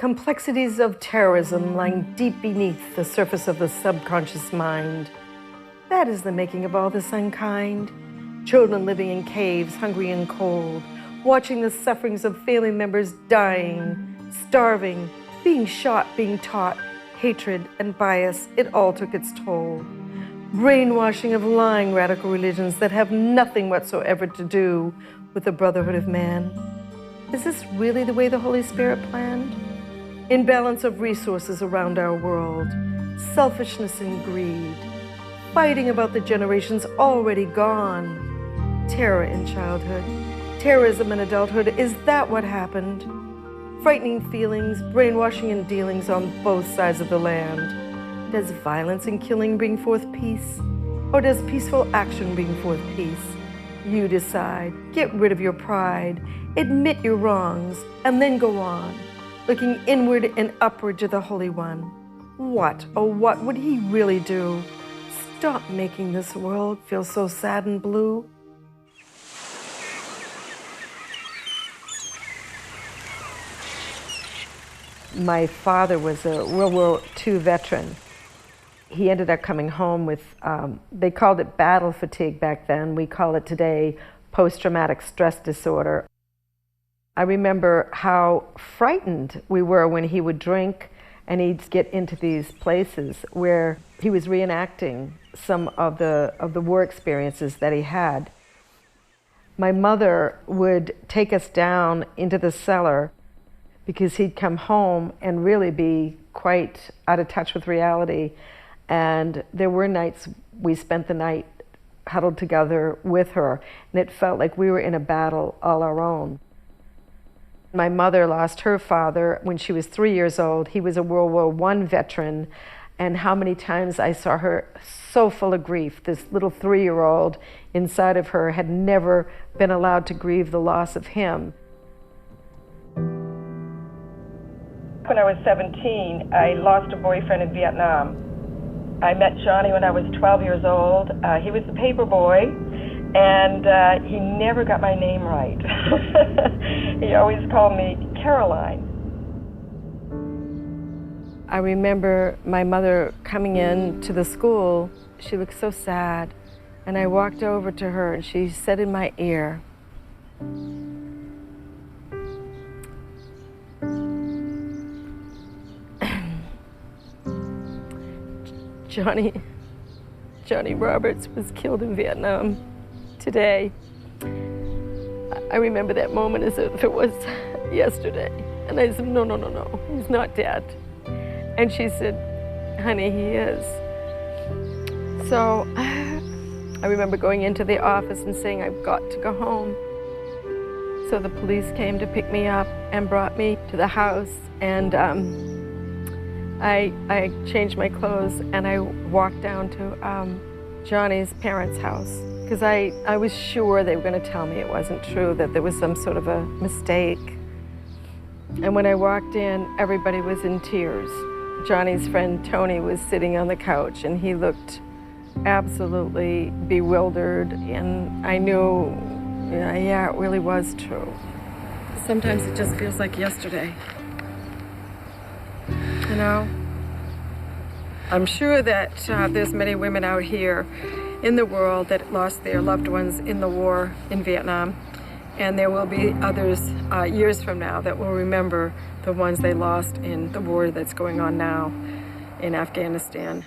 Complexities of terrorism lying deep beneath the surface of the subconscious mind. That is the making of all this unkind. Children living in caves, hungry and cold, watching the sufferings of family members dying, starving, being shot, being taught, hatred and bias, it all took its toll. Brainwashing of lying radical religions that have nothing whatsoever to do with the brotherhood of man. Is this really the way the Holy Spirit planned? Imbalance of resources around our world, selfishness and greed, fighting about the generations already gone, terror in childhood, terrorism in adulthood. Is that what happened? Frightening feelings, brainwashing and dealings on both sides of the land. Does violence and killing bring forth peace? Or does peaceful action bring forth peace? You decide. Get rid of your pride, admit your wrongs, and then go on, looking inward and upward to the Holy One. What, oh what would he really do? Stop making this world feel so sad and blue. My father was a World War II veteran. He ended up coming home with, they called it battle fatigue back then. We call it today post-traumatic stress disorder. I remember how frightened we were when he would drink and he'd get into these places where he was reenacting some of the war experiences that he had. My mother would take us down into the cellar because he'd come home and really be quite out of touch with reality. And there were nights we spent the night huddled together with her, and it felt like we were in a battle all our own. My mother lost her father when she was 3 years old. He was a World War I veteran, and how many times I saw her so full of grief. This little 3-year-old inside of her had never been allowed to grieve the loss of him. When I was 17, I lost a boyfriend in Vietnam. I met Johnny when I was 12 years old. He was the paper boy, and he never got my name right. He always called me Caroline. I remember my mother coming in to the school. She looked so sad, and I walked over to her, and she said in my ear, Johnny Roberts was killed in Vietnam today. I remember that moment as if it was yesterday. And I said, no, he's not dead. And she said, honey, he is. So I remember going into the office and saying, I've got to go home. So the police came to pick me up and brought me to the house, and I changed my clothes and I walked down to Johnny's parents' house because I was sure they were going to tell me it wasn't true, that there was some sort of a mistake. And when I walked in, everybody was in tears. Johnny's friend Tony was sitting on the couch and he looked absolutely bewildered, and I knew, yeah, it really was true. Sometimes it just feels like yesterday. You know, I'm sure that there's many women out here in the world that lost their loved ones in the war in Vietnam, and there will be others years from now that will remember the ones they lost in the war that's going on now in Afghanistan.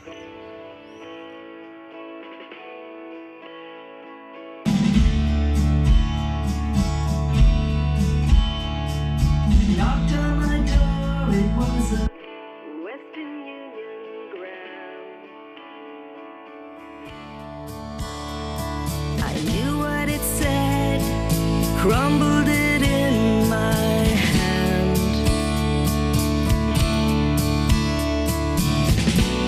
Crumbled it in my hand.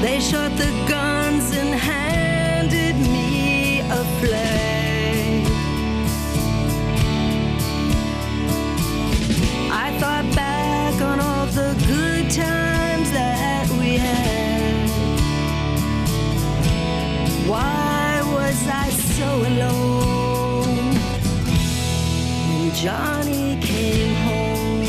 They shot the guns and handed me a flag. I thought back on all the good times that we had. Why was I so alone? Johnny came home.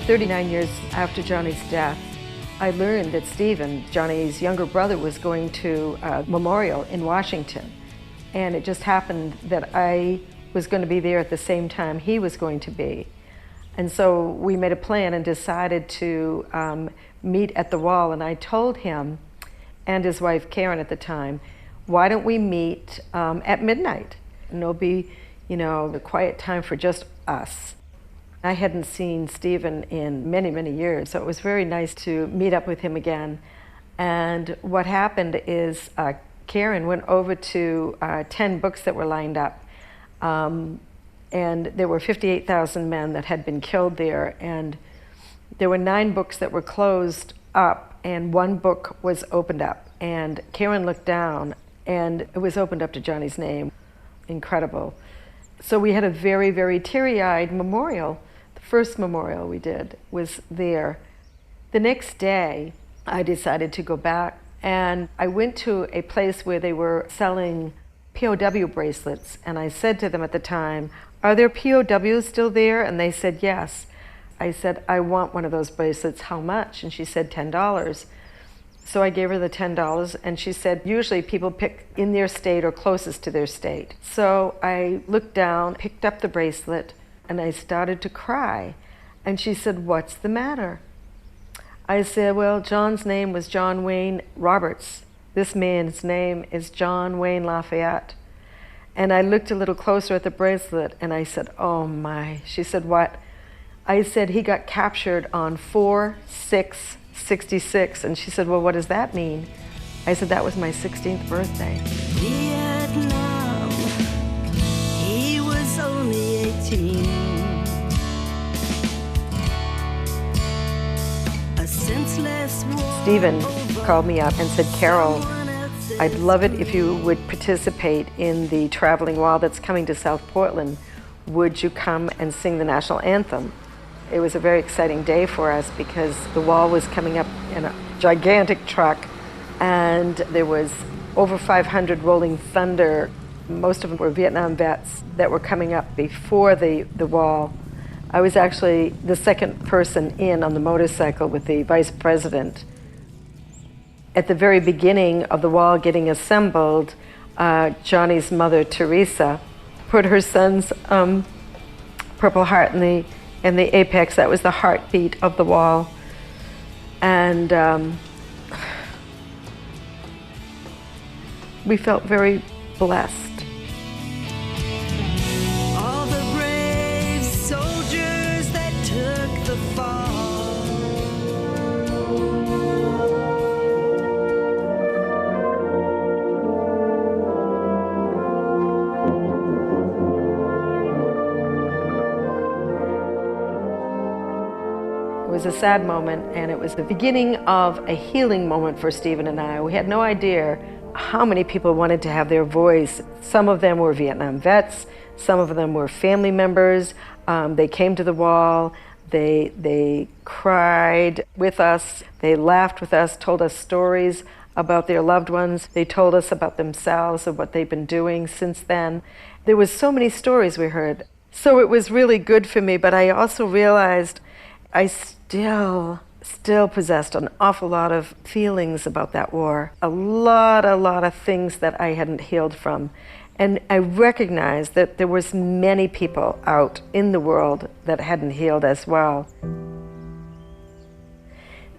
39 years after Johnny's death, I learned that Stephen, Johnny's younger brother, was going to a memorial in Washington. And it just happened that I was going to be there at the same time he was going to be. And so we made a plan and decided to meet at the wall. And I told him, and his wife Karen at the time, why don't we meet at midnight? And it'll be, a quiet time for just us. I hadn't seen Stephen in many, many years, so it was very nice to meet up with him again. And what happened is Karen went over to 10 books that were lined up. And there were 58,000 men that had been killed there. And there were 9 books that were closed up, and 1 book was opened up. And Karen looked down, and it was opened up to Johnny's name. Incredible. So we had a very, very teary-eyed memorial. The first memorial we did was there. The next day, I decided to go back, and I went to a place where they were selling POW bracelets, and I said to them at the time, "Are there POWs still there?" And they said yes. I said, "I want one of those bracelets. How much?" And she said $10. So I gave her the $10, and she said, usually people pick in their state or closest to their state. So I looked down, picked up the bracelet, and I started to cry. And she said, "What's the matter?" I said, "Well, John's name was John Wayne Roberts. This man's name is John Wayne Lafayette." And I looked a little closer at the bracelet, and I said, "Oh my." She said, "What?" I said, "He got captured on 4/6/66. And she said, "Well, what does that mean?" I said, "That was my 16th birthday." Vietnam, he was only 18. A senseless war. Stephen called me up and said, "Carol, I'd love it if you would participate in the traveling wall that's coming to South Portland. Would you come and sing the national anthem?" It was a very exciting day for us because the wall was coming up in a gigantic truck, and there was over 500 Rolling Thunder. Most of them were Vietnam vets that were coming up before the wall. I was actually the second person in on the motorcycle with the vice president. At the very beginning of the wall getting assembled, Johnny's mother, Teresa, put her son's Purple Heart in the apex. That was the heartbeat of the wall. And we felt very blessed. All the brave soldiers that took the fall. It was a sad moment, and it was the beginning of a healing moment for Stephen and I. We had no idea how many people wanted to have their voice. Some of them were Vietnam vets, some of them were family members. They came to the wall, they cried with us, they laughed with us, told us stories about their loved ones. They told us about themselves and what they've been doing since then. There was so many stories we heard. So it was really good for me, but I also realized I still possessed an awful lot of feelings about that war. A lot of things that I hadn't healed from. And I recognized that there was many people out in the world that hadn't healed as well.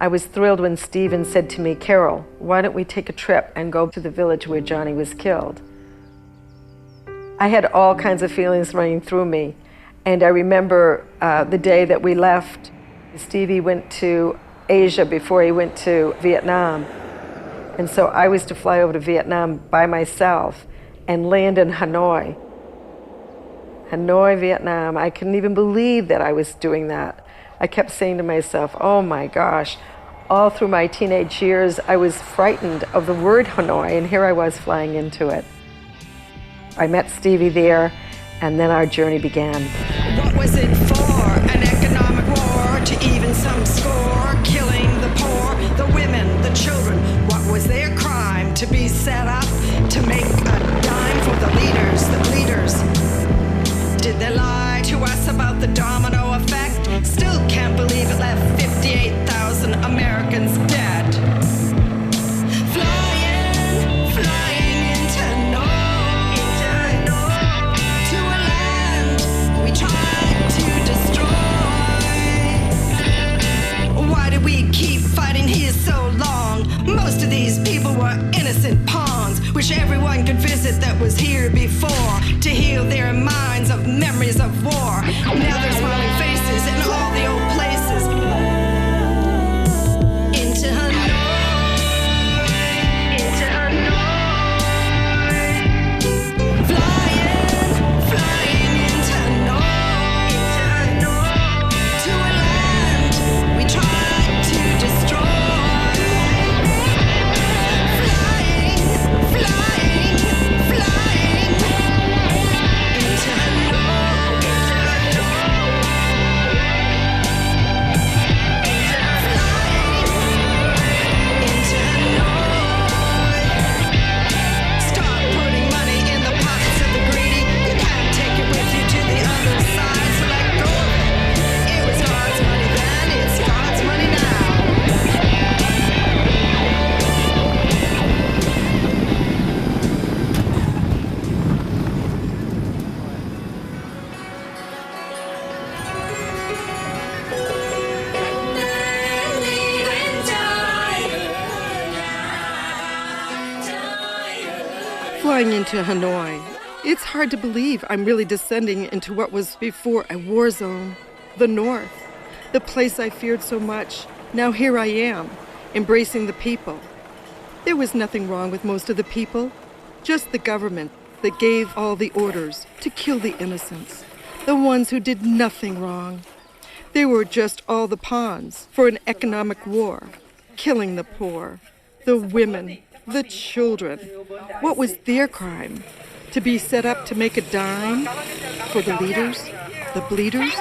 I was thrilled when Stephen said to me, "Carol, why don't we take a trip and go to the village where Johnny was killed?" I had all kinds of feelings running through me. And I remember the day that we left, Stevie went to Asia before he went to Vietnam. And so I was to fly over to Vietnam by myself and land in Hanoi. Hanoi, Vietnam. I couldn't even believe that I was doing that. I kept saying to myself, oh my gosh, all through my teenage years, I was frightened of the word Hanoi, and here I was flying into it. I met Stevie there, and then our journey began. What was it for? An economic war to even some score, killing the poor, the women, the children. What was their crime to be set up to make a dime for the leaders, the bleeders? Did they lie to us about the domino effect? Still can't believe it. Americans dead. Flying into north, to a land we tried to destroy. Why did we keep fighting here so long? Most of these people were innocent pawns, which everyone could visit that was here before, to heal their minds of memories of war. Now they're smiling faces in all the old places. Into Hanoi, into Hanoi. Flying into Hanoi, to a land we tried to destroy. Flying into Hanoi, into Hanoi. Start putting money in the pockets of the greedy. You can't take it with you to the other side, so let go of it. It was God's money then, it's God's money now. Flying into Hanoi. It's hard to believe I'm really descending into what was before a war zone. The North, the place I feared so much. Now here I am, embracing the people. There was nothing wrong with most of the people, just the government that gave all the orders to kill the innocents, the ones who did nothing wrong. They were just all the pawns for an economic war, killing the poor, the women, the children. What was their crime? To be set up to make a dime for the leaders, the bleeders?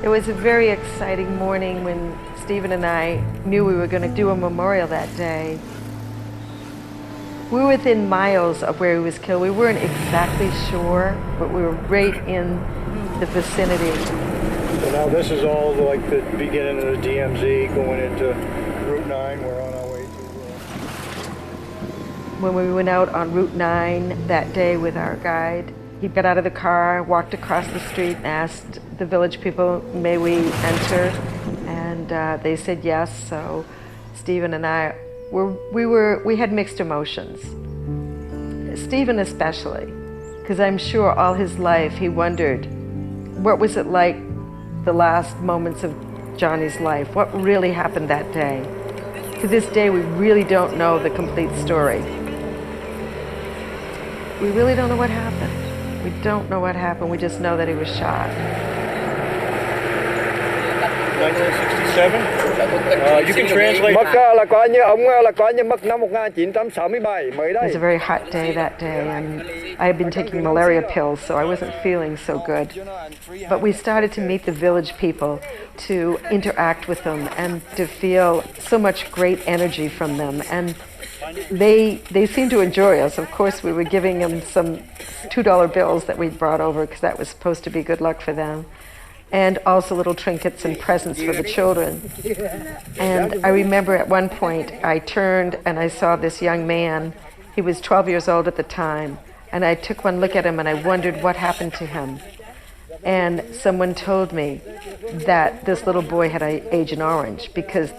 It was a very exciting morning when Stephen and I knew we were going to do a memorial that day. We were within miles of where he was killed. We weren't exactly sure, but we were right in the vicinity. So now this is all like the beginning of the DMZ going into Route 9. We're on our way to... When we went out on Route 9 that day with our guide, he got out of the car, walked across the street, and asked the village people, may we enter? And they said yes, so Stephen and I, we had mixed emotions. Stephen especially, because I'm sure all his life he wondered, what was it like the last moments of Johnny's life? What really happened that day? To this day, we really don't know the complete story. We really don't know what happened. We don't know what happened, we just know that he was shot. 1967? You can translate. It was a very hot day that day, and I had been taking malaria pills, so I wasn't feeling so good. But we started to meet the village people, to interact with them, and to feel so much great energy from them. And they seemed to enjoy us. Of course, we were giving them some $2 bills that we'd brought over, because that was supposed to be good luck for them. And also little trinkets and presents for the children. And I remember at one point, I turned and I saw this young man. He was 12 years old at the time. And I took one look at him and I wondered what happened to him. And someone told me that this little boy had Agent Orange, because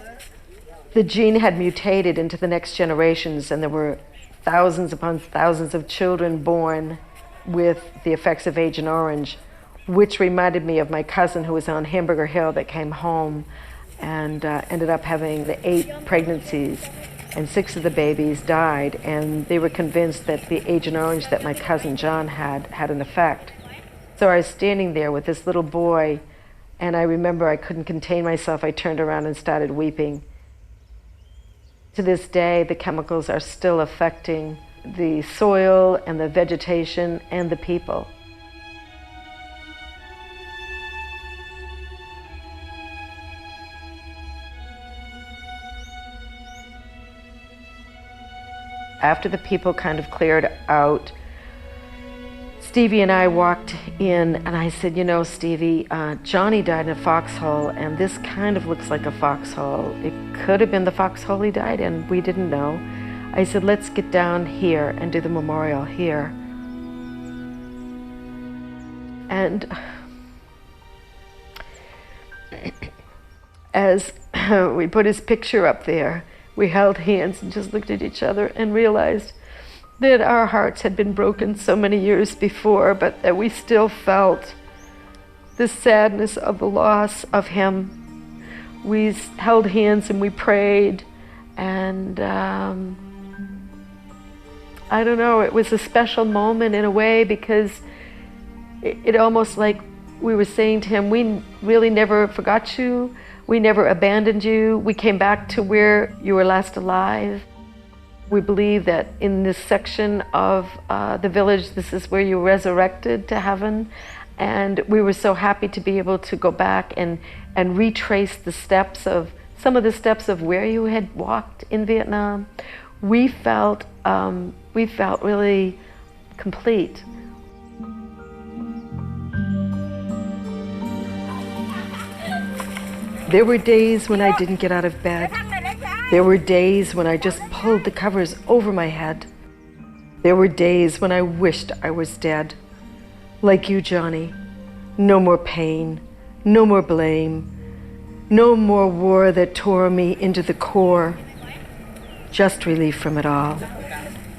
the gene had mutated into the next generations, and there were thousands upon thousands of children born with the effects of Agent Orange, which reminded me of my cousin who was on Hamburger Hill that came home and ended up having the 8 pregnancies, and 6 of the babies died, and they were convinced that the Agent Orange that my cousin John had an effect. So I was standing there with this little boy, and I remember I couldn't contain myself. I turned around and started weeping. To this day, the chemicals are still affecting the soil and the vegetation and the people. After the people kind of cleared out, Stevie and I walked in, and I said, you know, Stevie, Johnny died in a foxhole, and this kind of looks like a foxhole. It could have been the foxhole he died in. We didn't know. I said, let's get down here and do the memorial here. And as we put his picture up there, we held hands and just looked at each other and realized that our hearts had been broken so many years before, but that we still felt the sadness of the loss of him. We held hands and we prayed, and I don't know, it was a special moment in a way, because it almost like we were saying to him, we really never forgot you, we never abandoned you, we came back to where you were last alive. We believe that in this section of the village, this is where you were resurrected to heaven. And we were so happy to be able to go back and retrace the steps of, some of the steps of where you had walked in Vietnam. We felt really complete. There were days when I didn't get out of bed. There were days when I just pulled the covers over my head. There were days when I wished I was dead. Like you, Johnny. No more pain, no more blame, no more war that tore me into the core. Just relief from it all,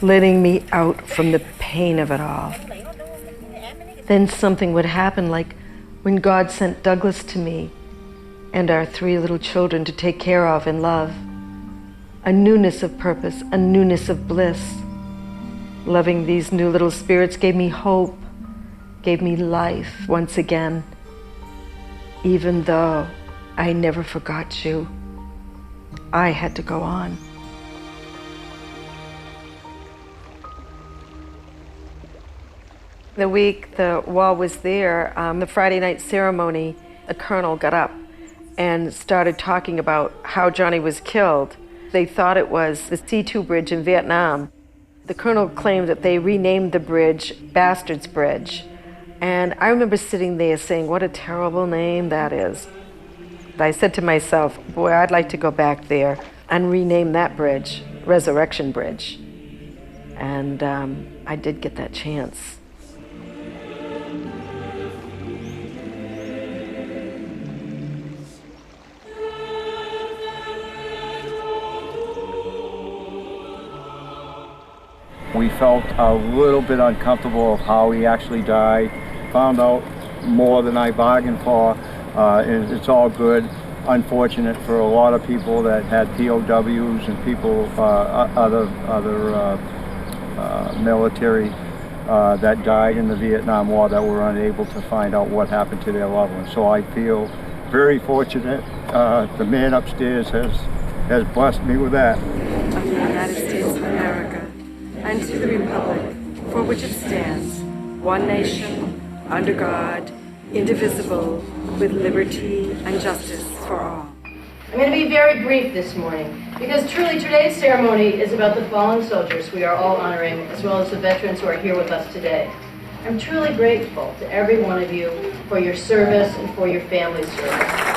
letting me out from the pain of it all. Then something would happen, like when God sent Douglas to me and our 3 little children to take care of and love. A newness of purpose, a newness of bliss. Loving these new little spirits gave me hope, gave me life once again, even though I never forgot you. I had to go on. The week the wall was there, the Friday night ceremony, a colonel got up and started talking about how Johnny was killed. They thought it was the C2 bridge in Vietnam. The colonel claimed that they renamed the bridge Bastard's Bridge. And I remember sitting there saying, what a terrible name that is. I said to myself, boy, I'd like to go back there and rename that bridge Resurrection Bridge. And I did get that chance. We felt a little bit uncomfortable of how he actually died. Found out more than I bargained for. It's all good. Unfortunate for a lot of people that had POWs and people, other military that died in the Vietnam War that were unable to find out what happened to their loved ones. So I feel very fortunate. The man upstairs has blessed me with that. Of the United States of America, and to the republic for which it stands, one nation, under God, indivisible, with liberty and justice for all. I'm going to be very brief this morning, because truly today's ceremony is about the fallen soldiers we are all honoring, as well as the veterans who are here with us today. I'm truly grateful to every one of you for your service and for your family's service.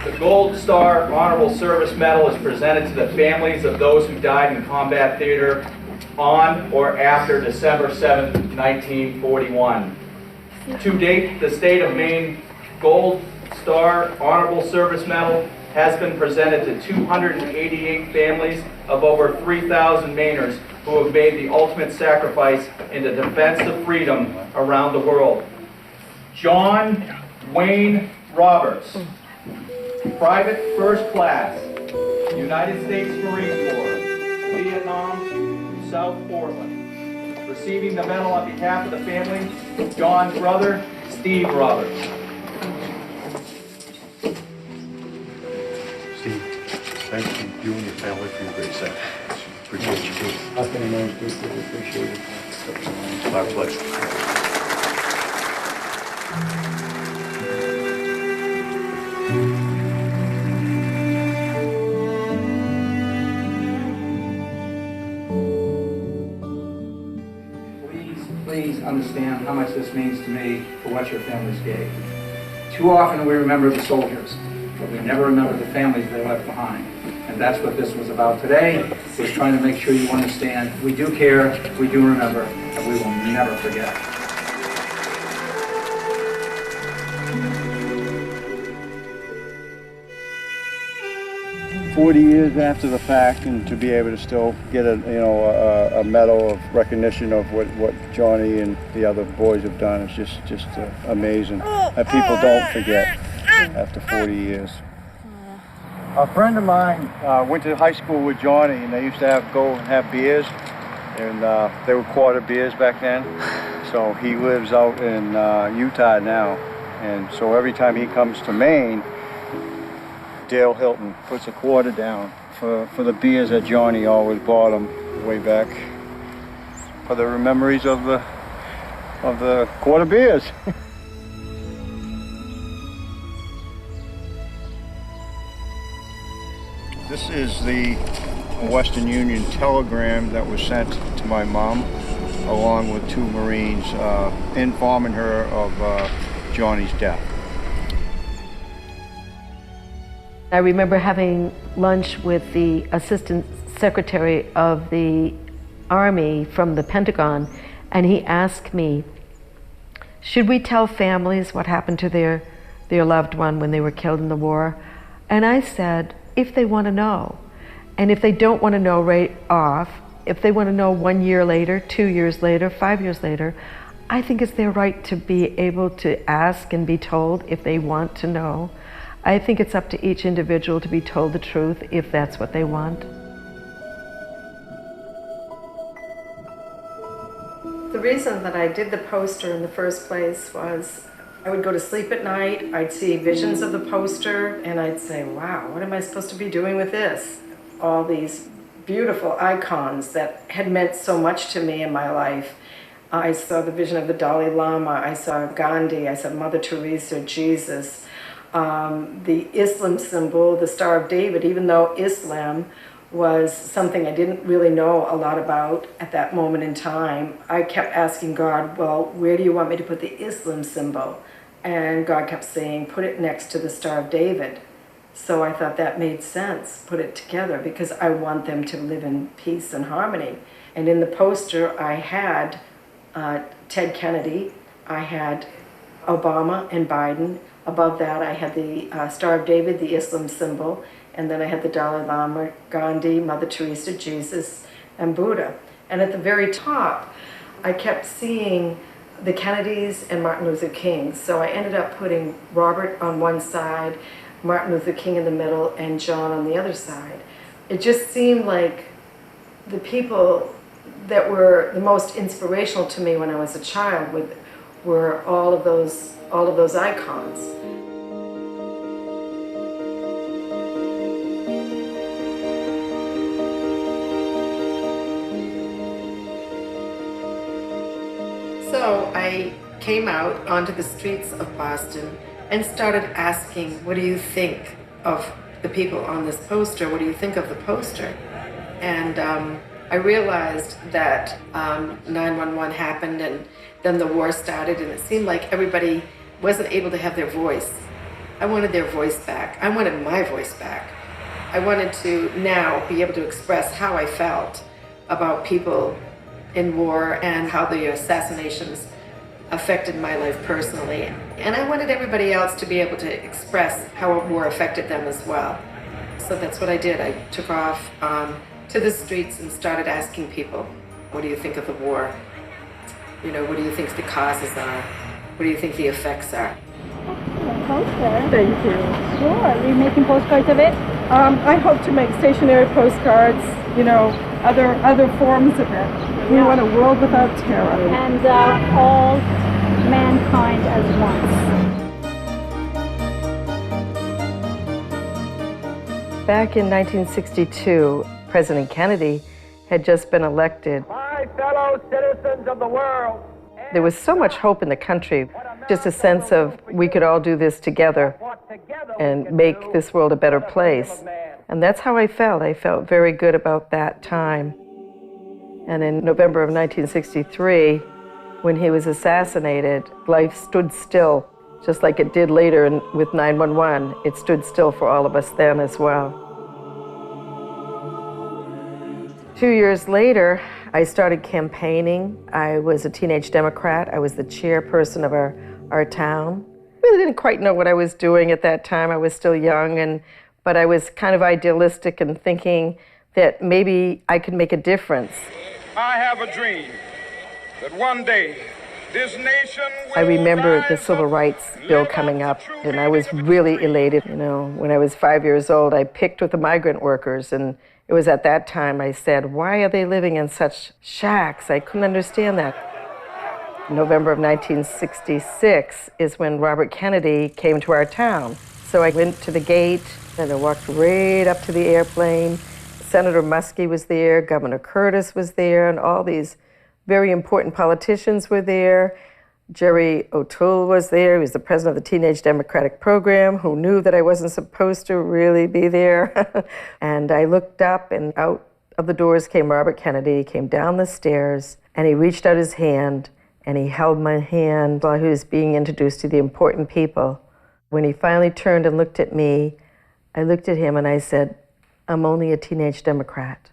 The Gold Star Honorable Service Medal is presented to the families of those who died in combat theater on or after December 7, 1941. To date, the state of Maine Gold Star Honorable Service Medal has been presented to 288 families of over 3,000 Mainers who have made the ultimate sacrifice in the defense of freedom around the world. John Wayne Roberts, Private First Class, United States Marine Corps, Vietnam, South Portland. Receiving the medal on behalf of the family, John's brother, Steve Roberts. Steve, thank you and your family for your great sacrifice. Appreciate you. I think most people appreciate it. My pleasure. please understand how much this means to me for what your families gave. Too often we remember the soldiers, but we never remember the families they left behind. And that's what this was about today, was trying to make sure you understand we do care, we do remember, and we will never forget. 40 years after the fact, and to be able to still get a medal of recognition of what Johnny and the other boys have done is just amazing. And people don't forget after 40 years. A friend of mine went to high school with Johnny, and they used to go and have beers, and they were quarter beers back then. So he lives out in Utah now, and so every time he comes to Maine, Dale Hilton puts a quarter down for the beers that Johnny always bought him way back, for the memories of the quarter beers. This is the Western Union telegram that was sent to my mom, along with 2 Marines, informing her of Johnny's death. I remember having lunch with the Assistant Secretary of the Army from the Pentagon, and he asked me, should we tell families what happened to their loved one when they were killed in the war? And I said, if they want to know. And if they don't want to know right off, if they want to know 1 year later, 2 years later, 5 years later, I think it's their right to be able to ask and be told if they want to know. I think it's up to each individual to be told the truth if that's what they want. The reason that I did the poster in the first place was I would go to sleep at night, I'd see visions of the poster, and I'd say, wow, what am I supposed to be doing with this? All these beautiful icons that had meant so much to me in my life. I saw the vision of the Dalai Lama, I saw Gandhi, I saw Mother Teresa, Jesus. The Islam symbol, the Star of David, even though Islam was something I didn't really know a lot about at that moment in time, I kept asking God, well, where do you want me to put the Islam symbol? And God kept saying, put it next to the Star of David. So I thought that made sense, put it together, because I want them to live in peace and harmony. And in the poster, I had Ted Kennedy, I had Obama and Biden. Above that, I had the Star of David, the Islam symbol, and then I had the Dalai Lama, Gandhi, Mother Teresa, Jesus, and Buddha. And at the very top, I kept seeing the Kennedys and Martin Luther King. So I ended up putting Robert on one side, Martin Luther King in the middle, and John on the other side. It just seemed like the people that were the most inspirational to me when I was a child were all of those icons. So I came out onto the streets of Boston and started asking, what do you think of the people on this poster? What do you think of the poster? And I realized that 9/11 happened, and then the war started, and it seemed like everybody wasn't able to have their voice. I wanted their voice back. I wanted my voice back. I wanted to now be able to express how I felt about people in war and how the assassinations affected my life personally. And I wanted everybody else to be able to express how war affected them as well. So that's what I did. I took off to the streets and started asking people, what do you think of the war? You know, what do you think the causes are? What do you think the effects are? Poster. Thank you. Sure. Are you making postcards of it? I hope to make stationary postcards, you know, other forms of it. We want a world without terror. And all mankind as one. Back in 1962, President Kennedy had just been elected. My fellow citizens of the world, There was so much hope in the country, just a sense of we could all do this together and make this world a better place. And that's how I felt. I felt very good about that time. And in November of 1963, When he was assassinated, life stood still, just like it did later with 911. It stood still for all of us then as well. 2 years later, I started campaigning. I was a teenage Democrat. I was the chairperson of our town. Really didn't quite know what I was doing at that time. I was still young, but I was kind of idealistic and thinking that maybe I could make a difference. I have a dream that one day this nation will I remember the Civil Rights Bill coming up, and I was really elated. You know, when I was 5 years old, I picked with the migrant workers, and it was at that time I said, why are they living in such shacks? I couldn't understand that. November of 1966 is when Robert Kennedy came to our town. So I went to the gate, and I walked right up to the airplane. Senator Muskie was there, Governor Curtis was there, and all these very important politicians were there. Jerry O'Toole was there. He was the president of the Teenage Democratic Program, who knew that I wasn't supposed to really be there. And I looked up, and out of the doors came Robert Kennedy, came down the stairs, and he reached out his hand, and he held my hand while he was being introduced to the important people. When he finally turned and looked at me, I looked at him and I said, I'm only a teenage Democrat.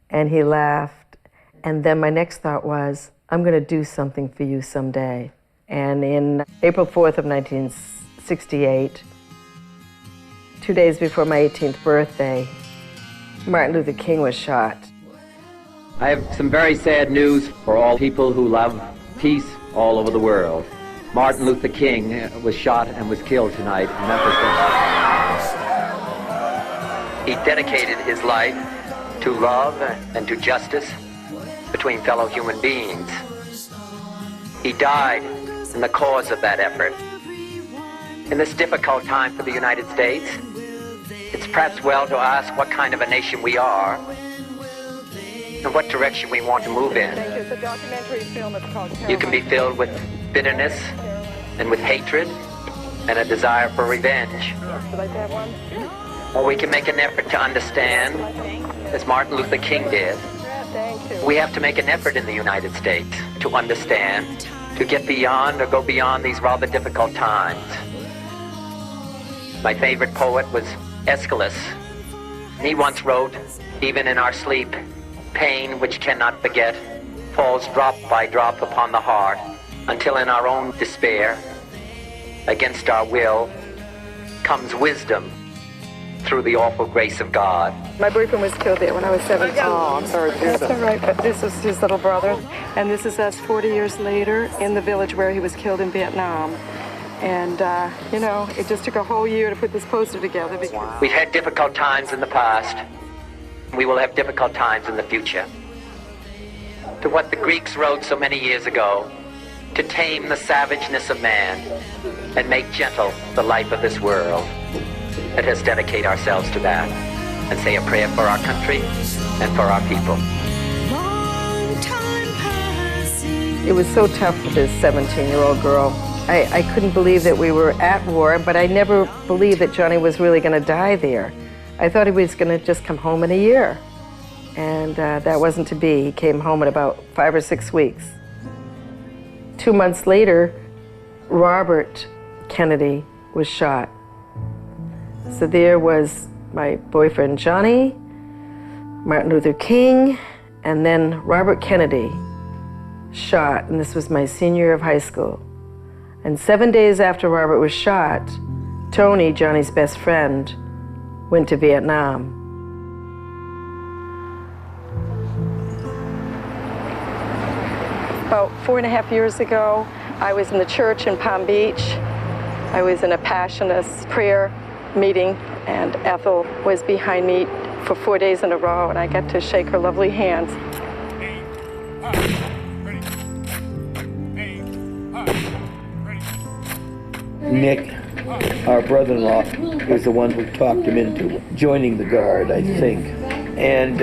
And he laughed. And then my next thought was, I'm going to do something for you someday. And in April 4th of 1968, 2 days before my 18th birthday, Martin Luther King was shot. I have some very sad news for all people who love peace all over the world. Martin Luther King was shot and was killed tonight in Memphis. He dedicated his life to love and to justice between fellow human beings. He died in the cause of that effort. In this difficult time for the United States, it's perhaps well to ask what kind of a nation we are and what direction we want to move in. It's a documentary film. It's called You can be filled with bitterness and with hatred and a desire for revenge. Would I have one? Or we can make an effort to understand, as Martin Luther King did. We have to make an effort in the United States to understand, to get beyond or go beyond these rather difficult times. My favorite poet was Aeschylus. He once wrote, even in our sleep, pain which cannot forget falls drop by drop upon the heart until in our own despair, against our will, comes wisdom through the awful grace of God. My boyfriend was killed there when I was 17. Oh, I'm sorry to hear that. That's all right, but this is his little brother. And this is us 40 years later in the village where he was killed in Vietnam. And, you know, it just took a whole year to put this poster together. We've had difficult times in the past. We will have difficult times in the future. To what the Greeks wrote so many years ago, to tame the savageness of man and make gentle the life of this world. Let us dedicate ourselves to that and say a prayer for our country and for our people. It was so tough for this 17-year-old girl. I couldn't believe that we were at war, but I never believed that Johnny was really going to die there. I thought he was going to just come home in a year. And that wasn't to be. He came home in about 5 or 6 weeks. 2 months later, Robert Kennedy was shot. So there was my boyfriend Johnny, Martin Luther King, and then Robert Kennedy shot, and this was my senior year of high school. And 7 days after Robert was shot, Tony, Johnny's best friend, went to Vietnam. About 4.5 years ago, I was in the church in Palm Beach. I was in a passionate prayer meeting, and Ethel was behind me for 4 days in a row, and I got to shake her lovely hands. Nick, our brother-in-law, was the one who talked him into joining the Guard, I think. And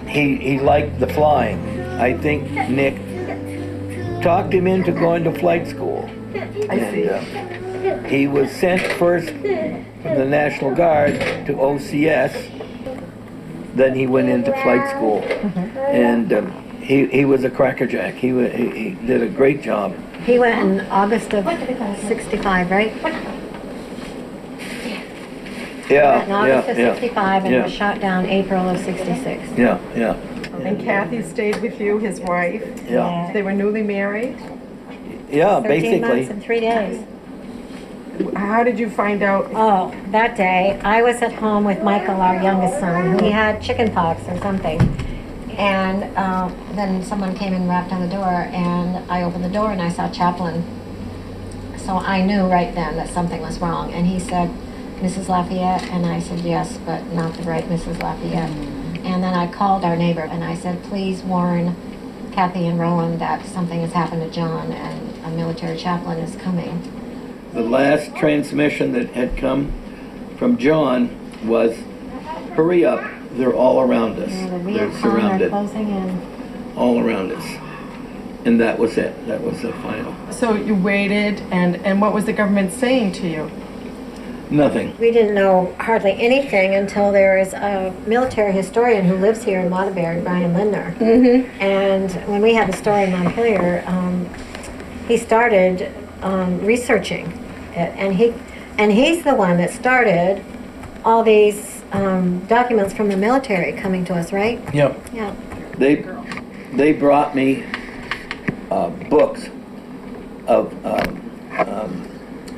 he liked the flying. I think Nick talked him into going to flight school. He was sent first from the National Guard to OCS. Then he went into flight school. And He was a crackerjack. He did a great job. He went in August of 65, right? Yeah, In August of yeah, 65 and yeah. was shot down April of 66. Yeah, yeah. And Kathy stayed with you, his wife. Yeah. They were newly married. Yeah, 13 basically. months and 3 days. How did you find out? Oh, that day, I was at home with Michael, our youngest son. He had chicken pox or something. And then someone came and rapped on the door, and I opened the door and I saw Chaplin. So I knew right then that something was wrong. And he said, Mrs. Lafayette? And I said, yes, but not the right Mrs. Lafayette. And then I called our neighbor and I said, please warn Kathy and Rowan that something has happened to John and a military chaplain is coming. The last transmission that had come from John was, hurry up, they're all around us. The They're Viet Cong are surrounded, closing in. all around us. And that was it. That was the final. So you waited, and what was the government saying to you? Nothing. We didn't know hardly anything until there was a military historian who lives here in Waterbury, Brian Lindner. And when we had the story in Montpelier, he started researching it, and he's the one that started all these documents from the military coming to us, right? Yep. Yeah. They brought me books of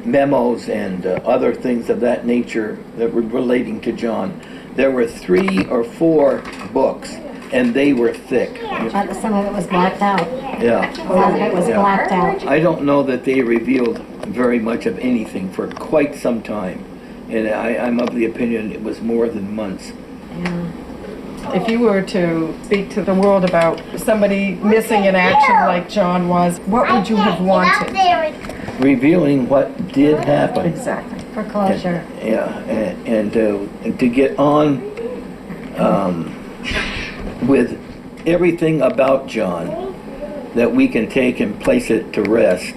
memos and other things of that nature that were relating to John. There were 3 or 4 books, and they were thick. But some of it was blacked out. Yeah. Some of it was blacked out. I don't know that they revealed very much of anything for quite some time. And I'm of the opinion it was more than months. If you were to speak to the world about somebody missing in action like John was, what would you have wanted? Revealing what did happen. Exactly. For closure. And to get on with everything about John that we can take and place it to rest,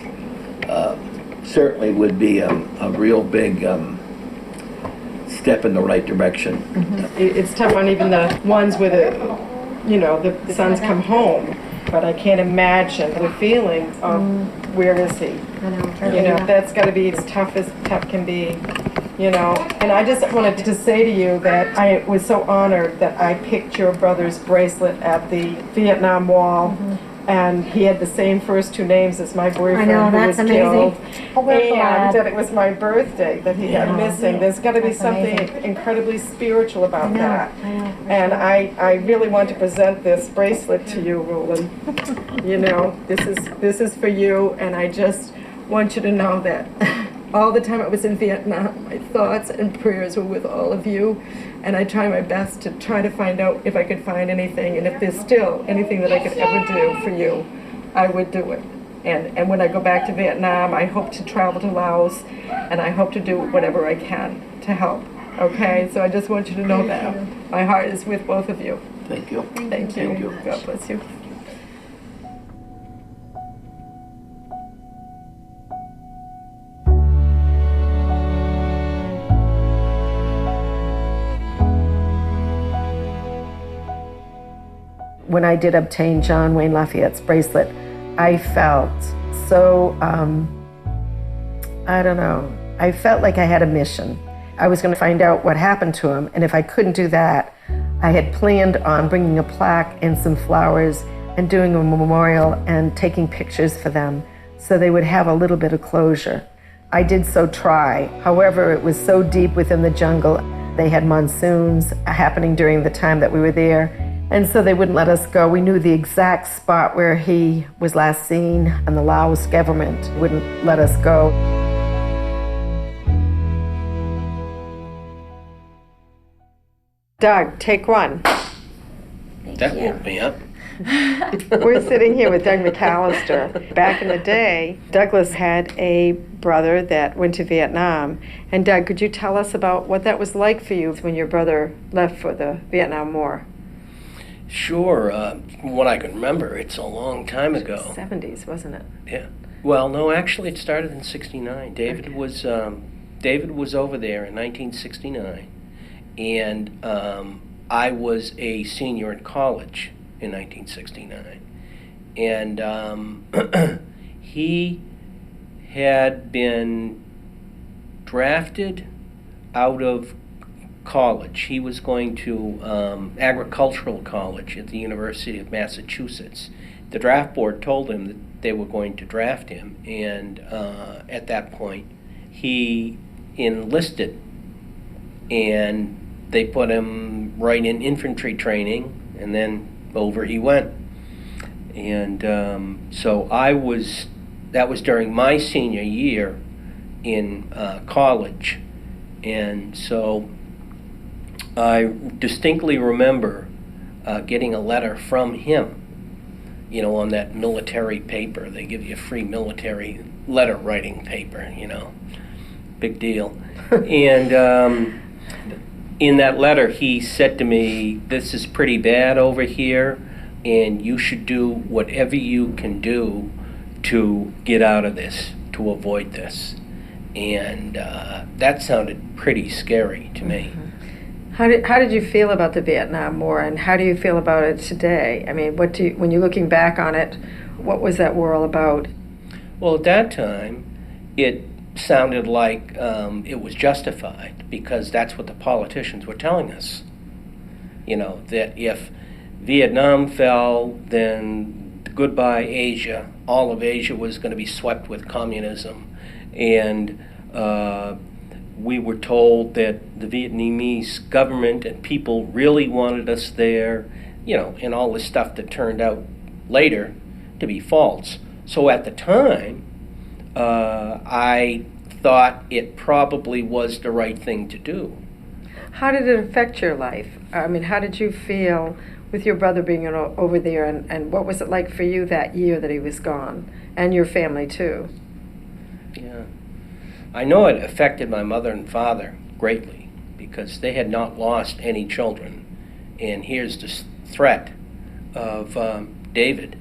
certainly would be a real big step in the right direction. It's tough on even the ones where the sons come home, but I can't imagine the feeling of where is he? I know. That's got to be as tough can be. And I just wanted to say to you that I was so honored that I picked your brother's bracelet at the Vietnam Wall, and he had the same first 2 names as my boyfriend who was killed. And that it was my birthday that he got missing. There's got to be something incredibly spiritual about that. And I really want to present this bracelet to you, Roland. This is for you, and I just want you to know that all the time I was in Vietnam, my thoughts and prayers were with all of you, and I try my best to try to find out if I could find anything, and if there's still anything that I could ever do for you, I would do it. And when I go back to Vietnam, I hope to travel to Laos, and I hope to do whatever I can to help. Okay, so I just want you to know that. My heart is with both of you. Thank you. Thank you. God bless you. When I did obtain John Wayne Lafayette's bracelet, I felt so, I don't know, I felt like I had a mission. I was going to find out what happened to him, and if I couldn't do that, I had planned on bringing a plaque and some flowers and doing a memorial and taking pictures for them so they would have a little bit of closure. I did so try. However, it was so deep within the jungle. They had monsoons happening during the time that we were there, and so they wouldn't let us go. We knew the exact spot where he was last seen, and the Laos government wouldn't let us go. Doug, take 1. That woke me up. We're sitting here with Doug McAllister. Back in the day, Douglas had a brother that went to Vietnam. And Doug, could you tell us about what that was like for you when your brother left for the Vietnam War? Sure. What I can remember, it's a long time ago. 70s, wasn't it? Yeah. Well, no, actually it started in 69. David was over there in 1969, and I was a senior in college. in 1969. And he had been drafted out of college. He was going to agricultural college at the University of Massachusetts. The draft board told him that they were going to draft him, and at that point he enlisted, and they put him right in infantry training, and then over he went. And so that was during my senior year in college, and so I distinctly remember getting a letter from him, you know, on that military paper. They give you free military letter writing paper, you know, big deal. And in that letter he said to me, "This is pretty bad over here, and you should do whatever you can do to get out of this, to avoid this." And that sounded pretty scary to me. How did you feel about the Vietnam War, and how do you feel about it today? I mean, when you're looking back on it, what was that war all about? Well, at that time, it sounded like it was justified, because that's what the politicians were telling us. You know, that if Vietnam fell, then goodbye Asia. All of Asia was going to be swept with communism. And we were told that the Vietnamese government and people really wanted us there, you know, and all this stuff that turned out later to be false. So at the time, I thought it probably was the right thing to do. How did it affect your life? I mean, how did you feel with your brother being over there, and what was it like for you that year that he was gone, and your family too? Yeah. I know it affected my mother and father greatly, because they had not lost any children. And here's this threat of David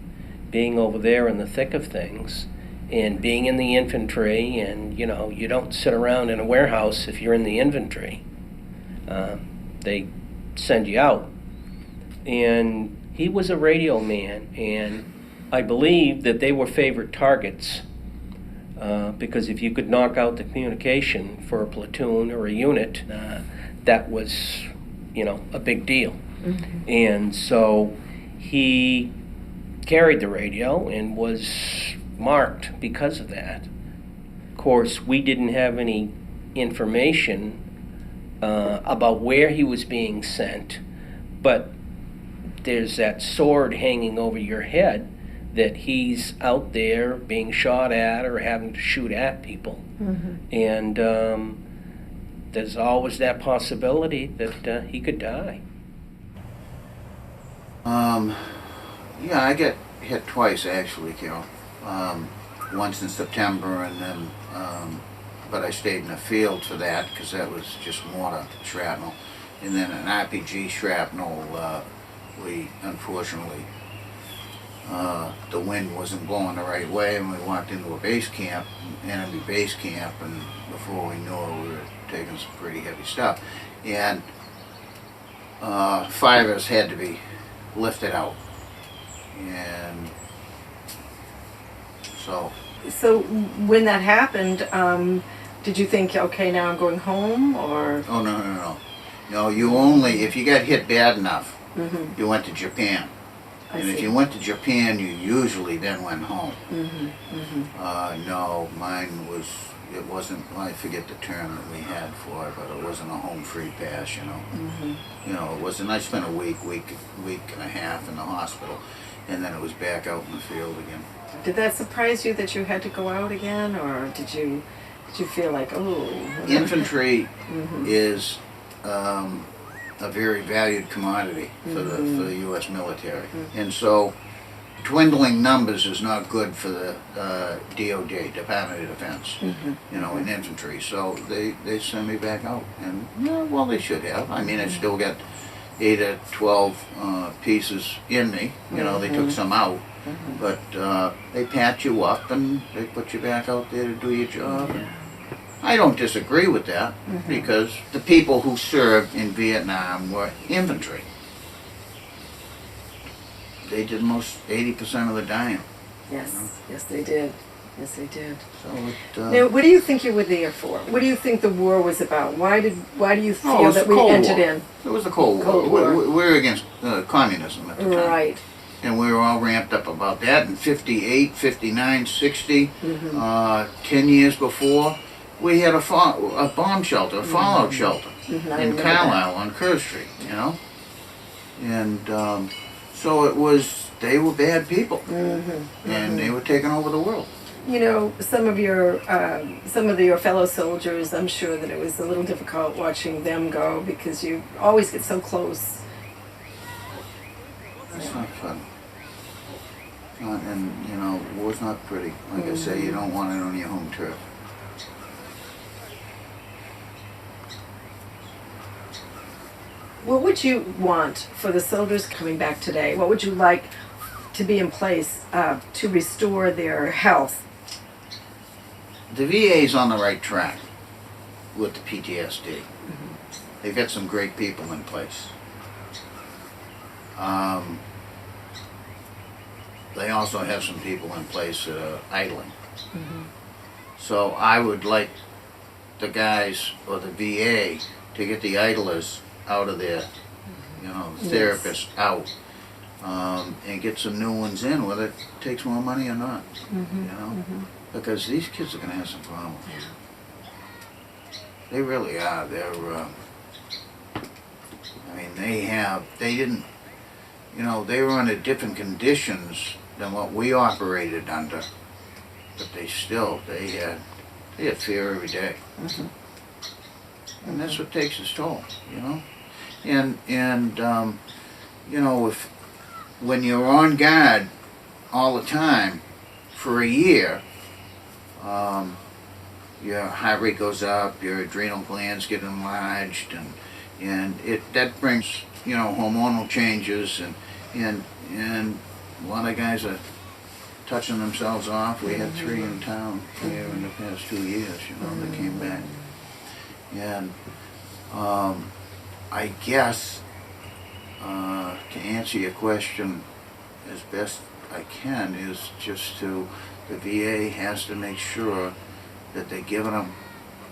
being over there in the thick of things, and being in the infantry, and you know, you don't sit around in a warehouse if you're in the infantry. They send you out. And he was a radio man, and I believe that they were favorite targets, because if you could knock out the communication for a platoon or a unit, that was, you know, a big deal. Mm-hmm. And so he carried the radio and was marked because of that. Of course, we didn't have any information about where he was being sent, but there's that sword hanging over your head that he's out there being shot at or having to shoot at people. Mm-hmm. And there's always that possibility that he could die. Yeah, I get hit twice actually, Carol. Once in September, and then, but I stayed in the field for that because that was just mortar shrapnel. And then an RPG shrapnel, we unfortunately, the wind wasn't blowing the right way, and we walked into a base camp, enemy base camp, and before we knew it, we were taking some pretty heavy stuff. And 5 of us had to be lifted out. And so when that happened, did you think, okay, now I'm going home, or? Oh, no. No, you only, if you got hit bad enough, mm-hmm. you went to Japan. And if see. you went to Japan, you usually then went home. Mm-hmm. Mm-hmm. No, mine was, it wasn't, I forget the term that we had for it, but it wasn't a home free pass, you know. Mm-hmm. You know, it wasn't, I spent a week and a half in the hospital, and then it was back out in the field again. Did that surprise you that you had to go out again, or did you feel like, oh? Infantry mm-hmm. is a very valued commodity for mm-hmm. the U.S. military, mm-hmm. and so dwindling numbers is not good for the DOD, Department of Defense, mm-hmm. you know, in infantry. So they send me back out, and yeah, well, they should have. I mean, I still got 8 or 12 pieces in me. You know, they took some out, mm-hmm. but they patch you up and they put you back out there to do your job. Yeah. I don't disagree with that, mm-hmm. because the people who served in Vietnam were infantry. they did most 80% of the dying. Yes, you know? yes they did. Yes, they did. So it, now, what do you think you were there for? What do you think the war was about? Why do you feel that we entered in? It was the Cold War. We were against communism at the time. Right. And we were all ramped up about that. In 58, 59, 60, 10 years before, we had a bomb shelter, a fallout shelter in Carlisle on Kerr Street, you know? And so it was, they were bad people. And they were taking over the world. You know, some of your fellow soldiers, I'm sure that it was a little difficult watching them go because you always get so close. It's not fun. And, you know, war's not pretty. Like I say, you don't want it on your home turf. What would you want for the soldiers coming back today? What would you like to be in place to restore their health? The VA's on the right track with the PTSD. They've got some great people in place. They also have some people in place that are idling. So I would like the guys or the VA to get the idlers out of there, you know, therapists out, and get some new ones in, whether it takes more money or not, you know, because these kids are going to have some problems. They really are. They're, I mean, they didn't, you know, they were under different conditions than what we operated under, but they had fear every day. And that's what takes its toll, you know. And you know, when you're on guard all the time for a year, your heart rate goes up, your adrenal glands get enlarged, and that brings, you know, hormonal changes, and a lot of guys are touching themselves off. We had 3 in town here in the past 2 years, you know, that came back. And I guess to answer your question as best I can is just the VA has to make sure that they're giving them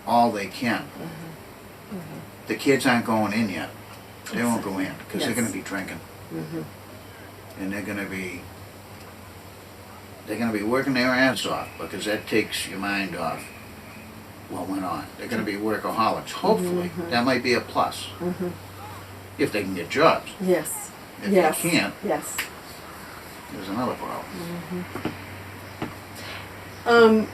all they can. The kids aren't going in yet. They won't go in because they're going to be drinking. And they're going to be working their ass off because that takes your mind off what went on. They're going to be workaholics. Hopefully, that might be a plus. If they can get jobs. Yes. If they can't, yes. There's another problem.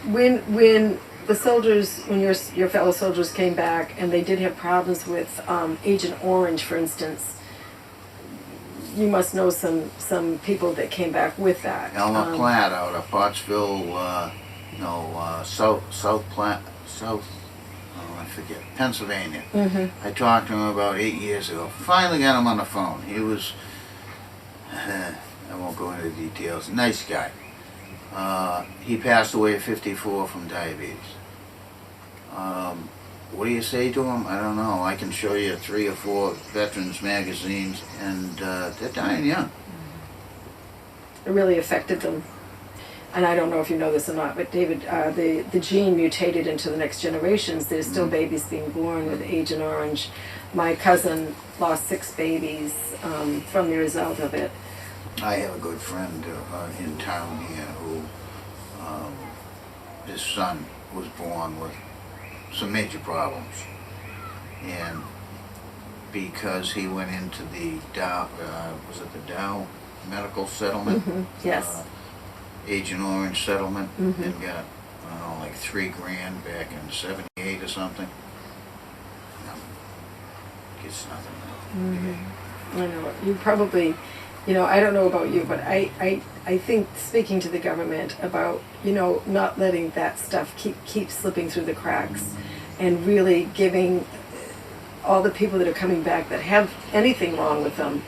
When the soldiers, when your fellow soldiers came back and they did have problems with Agent Orange, for instance, you must know some people that came back with that. Elmer Platt out of Pottsville, South Platte, I forget, Pennsylvania. I talked to him about 8 years ago. Finally got him on the phone. He was, I won't go into details, nice guy. He passed away at 54 from diabetes. What do you say to him? I don't know. I can show you 3 or 4 veterans magazines, and they're dying young. It really affected them. And I don't know if you know this or not, but David, the gene mutated into the next generations. There's still babies being born with Agent Orange. My cousin lost 6 babies from the result of it. I have a good friend in town here who, his son was born with some major problems. And because he went into the Dow, was it the Dow medical settlement? Yes. Agent Orange settlement, and got, I don't know, like $3 grand back in '78 or something. Gets nothing. I know. You probably, you know, I don't know about you, but I think speaking to the government about, you know, not letting that stuff keep slipping through the cracks, and really giving all the people that are coming back that have anything wrong with them,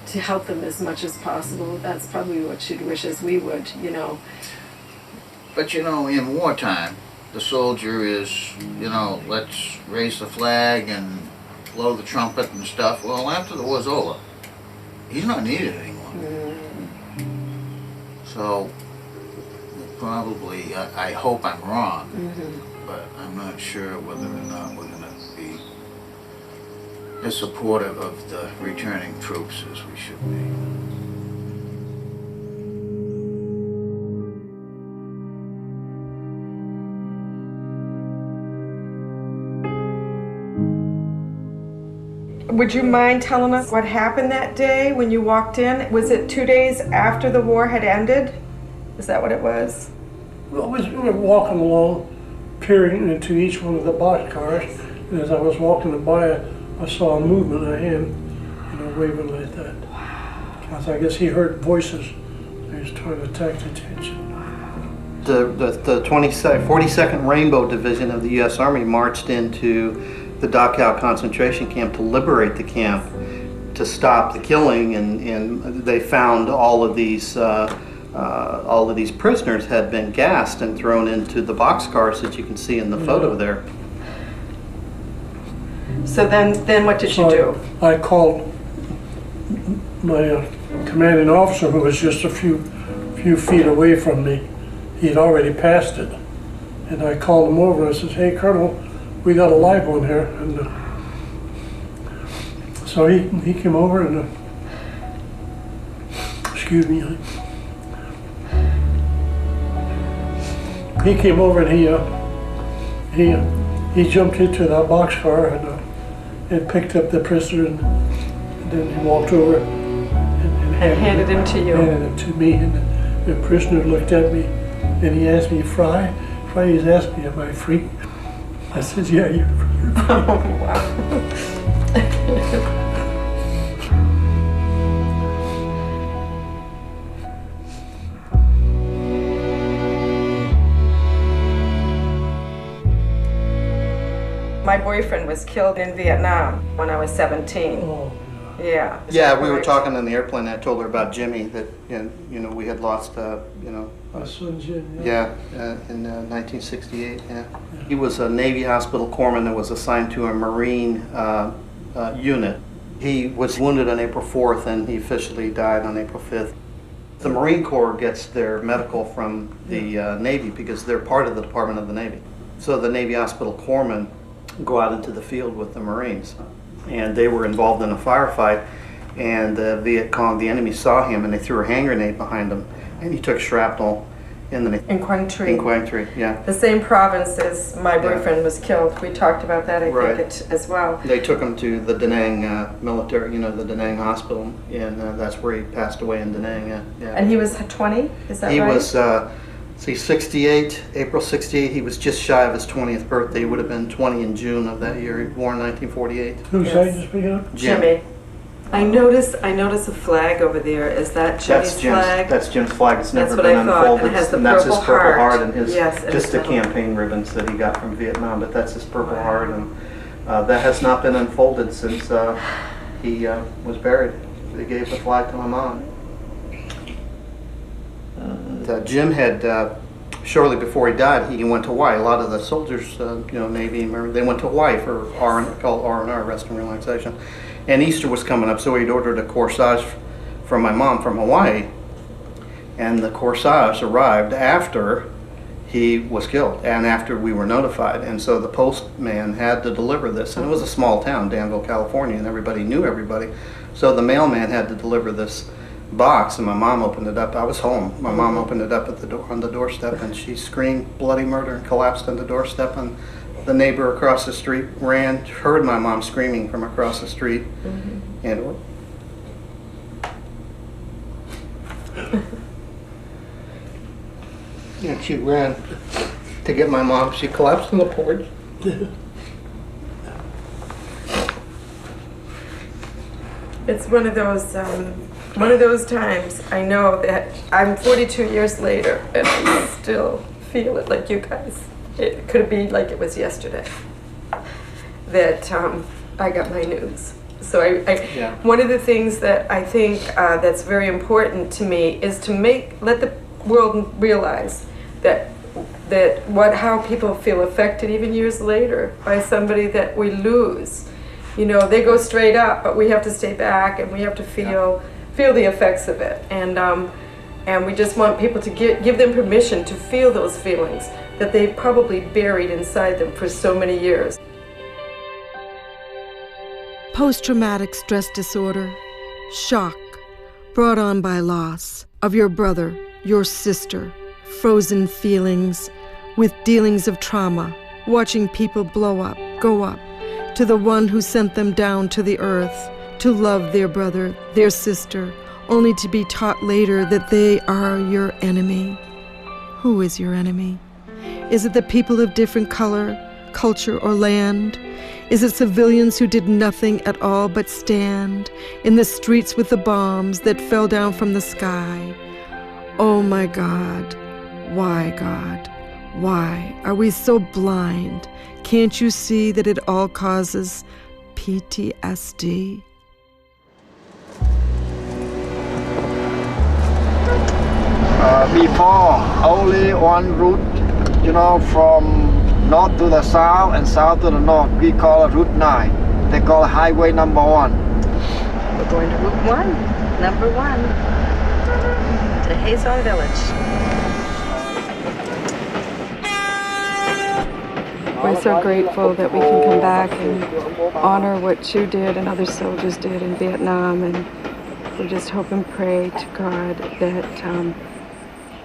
to help them as much as possible. That's probably what you'd wish as we would, you know. But you know, in wartime, the soldier is, you know, let's raise the flag and blow the trumpet and stuff. Well, after the war's over, he's not needed anymore. So probably, I hope I'm wrong, but I'm not sure whether or not we're going to be as supportive of the returning troops as we should be. Would you mind telling us what happened that day when you walked in? Was it 2 days after the war had ended? Is that what it was? Well, we were walking along, peering into each one of the boxcars, and as I was walking by, I saw a movement, a hand, waving like that. Because I guess he heard voices. He was trying to attract attention. The 42nd Rainbow Division of the U.S. Army marched into the Dachau concentration camp to liberate the camp, to stop the killing, and they found all of these prisoners had been gassed and thrown into the boxcars that you can see in the photo there. So then what did you do? I called my commanding officer, who was just a few feet away from me. He'd already passed it. And I called him over and I said, "Hey, Colonel, we got a live one here." And so he came over and, excuse me, he came over and he jumped into that boxcar and picked up the prisoner, and then he walked over and handed him to you. Handed him to me, and the prisoner looked at me and he asked me, Fry, he's asked me, "Am I free?" I said, "Yeah, you're free." Oh, wow. My boyfriend was killed in Vietnam when I was 17. Oh. Yeah. Yeah, we were talking on the airplane. I told her about Jimmy, that we had lost My son Jim. Yeah, in 1968. Yeah, he was a Navy hospital corpsman that was assigned to a Marine unit. He was wounded on April 4th, and he officially died on April 5th. The Marine Corps gets their medical from the Navy because they're part of the Department of the Navy. So the Navy hospital corpsmen go out into the field with the Marines, and they were involved in a firefight, and the Viet Cong, the enemy, saw him, and they threw a hand grenade behind him, and he took shrapnel in Quang Tri. In Quang Tri, yeah. The same province as my boyfriend was killed. We talked about that, I think, as well. They took him to the Da Nang military, the Da Nang hospital, and that's where he passed away in Da Nang. Yeah. And he was 20, is that right? He was, 68, April 68. He was just shy of his 20th birthday. He would have been 20 in June of that year. He was born in 1948. Who's that you speaking of? Jimmy. I notice a flag over there. Is that Jimmy's flag? That's Jim's flag. It's never That's been what I thought. unfolded. And it has the and that's his purple purple heart. heart and his Yes, just the campaign ribbons that he got from Vietnam. But that's his purple heart, and that has not been unfolded since he was buried. They gave the flag to my mom. Jim had. Shortly before he died, he went to Hawaii. A lot of the soldiers, Navy, they went to Hawaii for called R&R, rest and relaxation. And Easter was coming up, so he'd ordered a corsage from my mom from Hawaii. And the corsage arrived after he was killed and after we were notified. And so the postman had to deliver this. And it was a small town, Danville, California, and everybody knew everybody. So the mailman had to deliver this box, and my mom opened it up. I was home. My mom opened it up at the door, on the doorstep, and she screamed bloody murder and collapsed on the doorstep. And the neighbor across the street ran, heard my mom screaming from across the street, and she ran to get my mom. She collapsed on the porch. It's one of those times. I know that I'm 42 years later, and I still feel it like you guys. It could be like it was yesterday that I got my news. So one of the things that I think that's very important to me is to let the world realize that how people feel affected even years later by somebody that we lose. They go straight up, but we have to stay back and we have to feel the effects of it. And And we just want people to give them permission to feel those feelings that they've probably buried inside them for so many years. Post-traumatic stress disorder, shock, brought on by loss of your brother, your sister, frozen feelings with dealings of trauma, watching people blow up, go up, to the one who sent them down to the earth to love their brother, their sister, only to be taught later that they are your enemy. Who is your enemy? Is it the people of different color, culture, or land? Is it civilians who did nothing at all but stand in the streets with the bombs that fell down from the sky? Oh my God, why, God? Why are we so blind? Can't you see that it all causes PTSD? Before, only one route, from north to the south and south to the north. We call it Route 9. They call it Highway number 1. We're going to Route 1, number 1, to Hazon Village. We're so grateful that we can come back and honor what you did and other soldiers did in Vietnam, and we just hope and pray to God that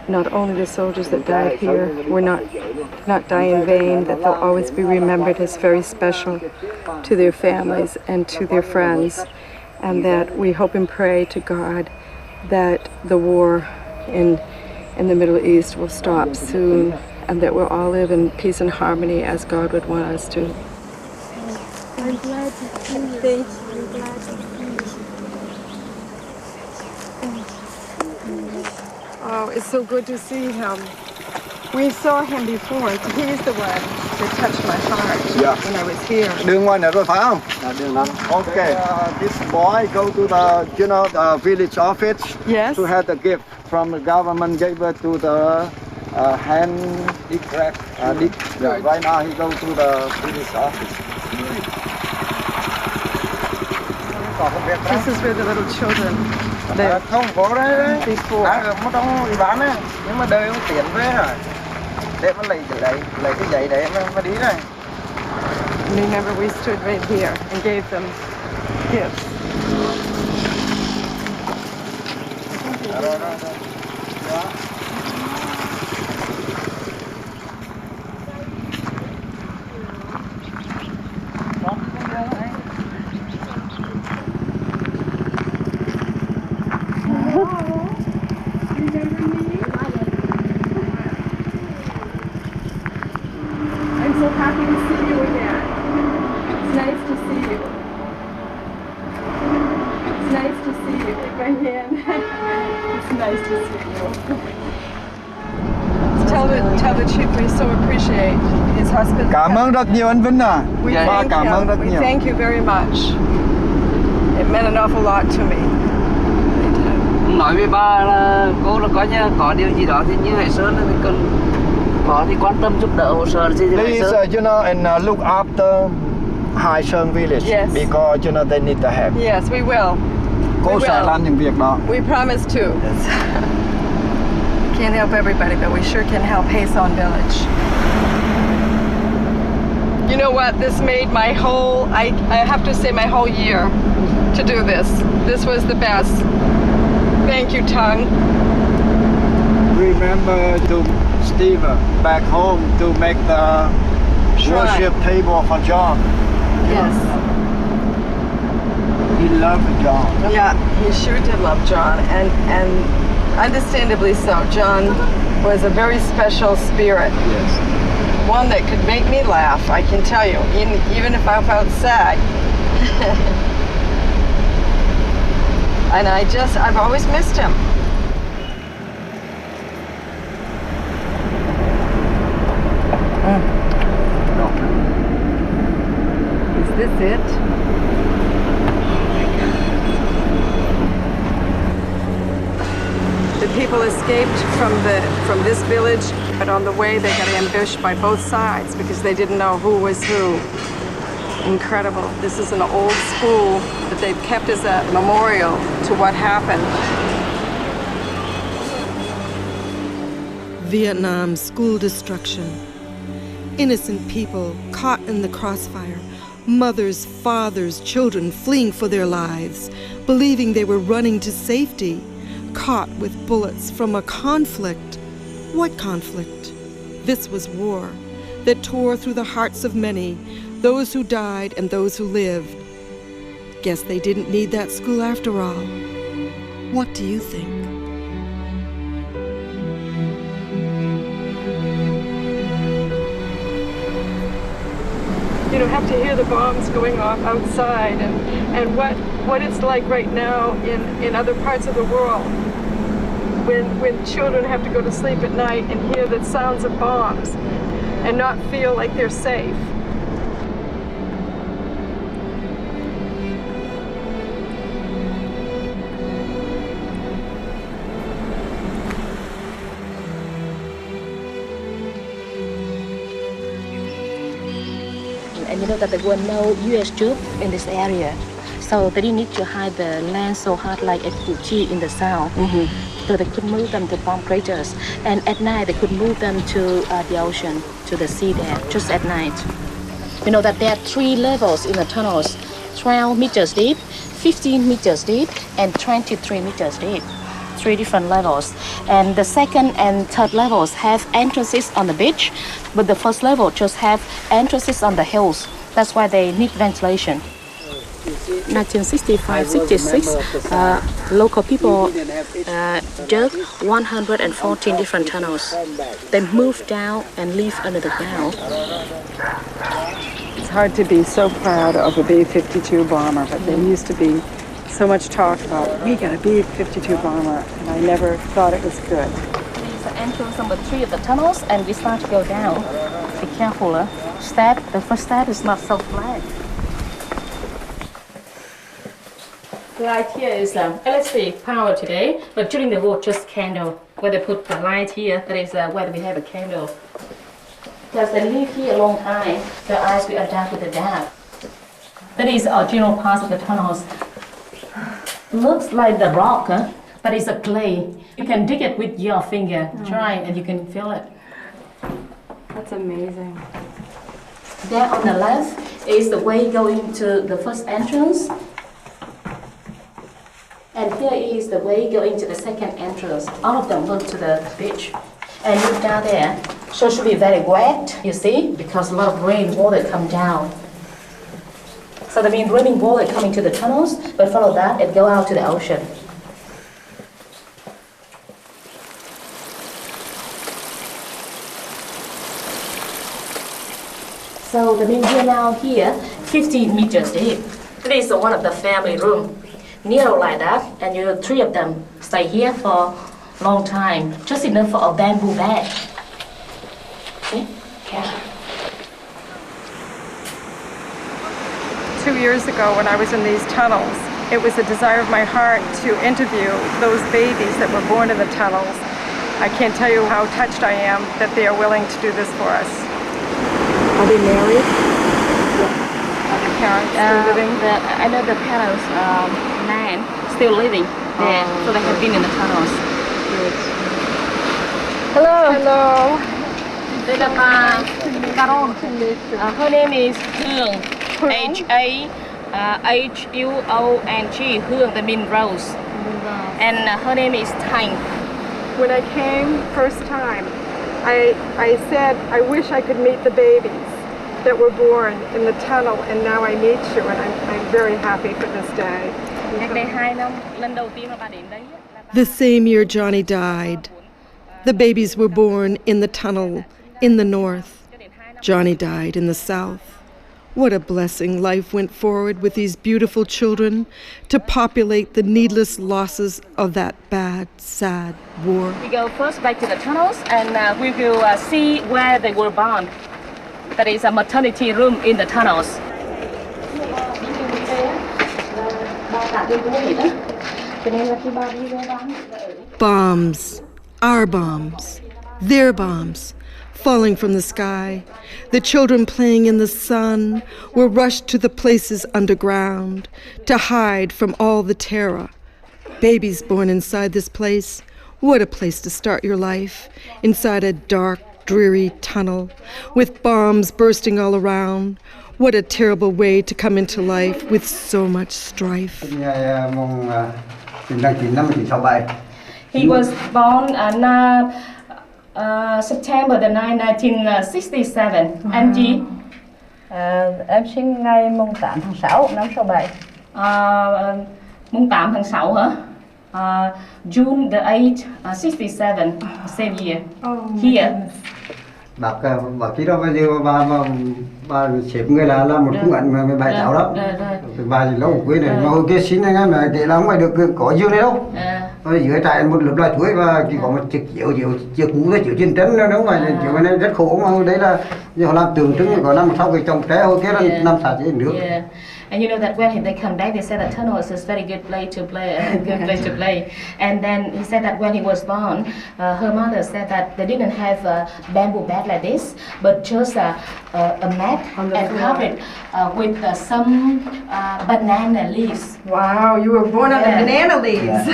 not only the soldiers that died here will not die in vain, that they'll always be remembered as very special to their families and to their friends, and that we hope and pray to God that the war in the Middle East will stop soon, and that we'll all live in peace and harmony as God would want us to. I'm glad to see you. Thank you. I'm glad to see you. Oh, it's so good to see him. We saw him before. He's the one that touched my heart when I was here. Đường ngoài này rồi phải không? Đường năm. Okay. This boy go to the, the village office. Yes. To have the gift from the government, gave it to the handicraft. Right now he go to the village office. This is where the little children Không có đấy. before. Nó trong đi bán á, nhưng mà đời ông tiền về rồi. Để mà lấy cái giấy đấy mà đi này. Remember, we stood right here and gave them gifts. I'm so happy to see you again. It's nice to see you. It's nice to see you again. It's nice to see you. Tell the chief we so appreciate his hospitality. Cảm ơn rất nhiều anh Vinh à. Cảm ơn rất nhiều. We thank you very much. It meant an awful lot to me. Nói với ba là cô là có điều gì đó thì như Hải Sơn thì cần có thì quan tâm giúp đỡ hỗ trợ gì thì Hải Sơn. Please, and look after Hai Sơn village. Yes. Because they need the help. Yes, we will. Cô sẽ làm những việc đó. We promise to. Can't help everybody, but we sure can help Hazon Village. You know what? This made my whole, I have to say my whole year to do this. This was the best. Thank you, Tung. Remember to Steve back home to make the worship table for John. Yes. He loved John. Yeah, he sure did love John, and understandably so. John was a very special spirit. Yes. One that could make me laugh, I can tell you, even if I felt sad. And I've always missed him. Is this it? The people escaped from this village, but on the way they got ambushed by both sides because they didn't know who was who. Incredible. This is an old school that they've kept as a memorial to what happened. Vietnam's school destruction. Innocent people caught in the crossfire, mothers, fathers, children fleeing for their lives, believing they were running to safety, caught with bullets from a conflict. What conflict? This was war that tore through the hearts of many, those who died and those who lived. Guess they didn't need that school after all. What do you think? You know, have to hear the bombs going off outside and what it's like right now in other parts of the world when children have to go to sleep at night and hear the sounds of bombs and not feel like they're safe. And you know that there were no U.S. troops in this area, so they didn't need to hide the land so hard like at Fuji in the south. So they could move them to bomb craters, and at night they could move them to the ocean, to the sea there, just at night. You know that there are 3 levels in the tunnels: 12 meters deep, 15 meters deep, and 23 meters deep. 3 different levels, and the second and third levels have entrances on the beach, but the first level just have entrances on the hills. That's why they need ventilation. 1965-66, local people dug 114 different tunnels. They moved down and lived under the ground. It's hard to be so proud of a B-52 bomber, but there used to be so much talk about, we got a B-52 bomber, and I never thought it was good. This is entrance number 3 of the tunnels, and we start to go down. Be careful, the first step is not so flat. Light here is electric power today, but during the war, just candle. Where they put the light here, that is where we have a candle. Because they live here a long time, their eyes will adapt with the dark. That is original parts of the tunnels. Looks like the rock, but it's a clay. You can dig it with your finger, try, and you can feel it. That's amazing. There on the left is the way going to the first entrance. And here is the way going to the second entrance. All of them look to the beach. And look down there. So it should be very wet, you see, because a lot of rain water come down. So the mean raining water coming to the tunnels, but follow that, it go out to the ocean. So the mean here now here, 15 meters deep. This is one of the family room. Narrow like that, and you 3 of them stay here for a long time, just enough for a bamboo bag. See? Yeah. 2 years ago when I was in these tunnels, it was a desire of my heart to interview those babies that were born in the tunnels. I can't tell you how touched I am that they are willing to do this for us. Are they married? Are the parents still living? I know the parents, man, still living there, so they have been in the tunnels. Good. Hello. Hello. Đây là bà Carol. Her name is Hương. H-A-H-U-O-N-G. Hương, that means rose. And her name is Thanh. When I came first time, I said, I wish I could meet the babies that were born in the tunnel, and now I meet you, and I'm very happy for this day. The same year Johnny died, the babies were born in the tunnel in the north. Johnny died in the south. What a blessing life went forward with these beautiful children to populate the needless losses of that bad, sad war. We go first back to the tunnels, and we will see where they were born. That is a maternity room in the tunnels. Bombs, our bombs, their bombs, falling from the sky. The children playing in the sun were rushed to the places underground to hide from all the terror. Babies born inside this place What a place to start your life, inside a dark, dreary tunnel, with bombs bursting all around. What a terrible way to come into life with so much strife. He was born on September the 9th, 1967. Anh chị? Em sinh ngày mùng 8 tháng 6 năm 67. Mùng 8 tháng 6 hả? June the 8th, 67, same year. Here. Bác khi đó bây giờ bà xếp người là một khung ảnh mà bài cháu đó. Bà thì lâu quên này, mà hồi kia xin anh mà để làm ngoài được có dương này đâu. Rồi dưới trại một lớp loài chuối và chỉ có một chiếc mũ thôi, chiếc trên trấn nó ngoài chiếc này rất khổ mà đấy là họ làm tượng trưng có năm sau cái trồng trái hồi kia là năm xả dưới nước. And you know that when they come back, they said that tunnel is a very good place to play, And then he said that when he was born, her mother said that they didn't have a bamboo bed like this, but just a mat and covered with some banana leaves. Wow, you were born on the banana leaves.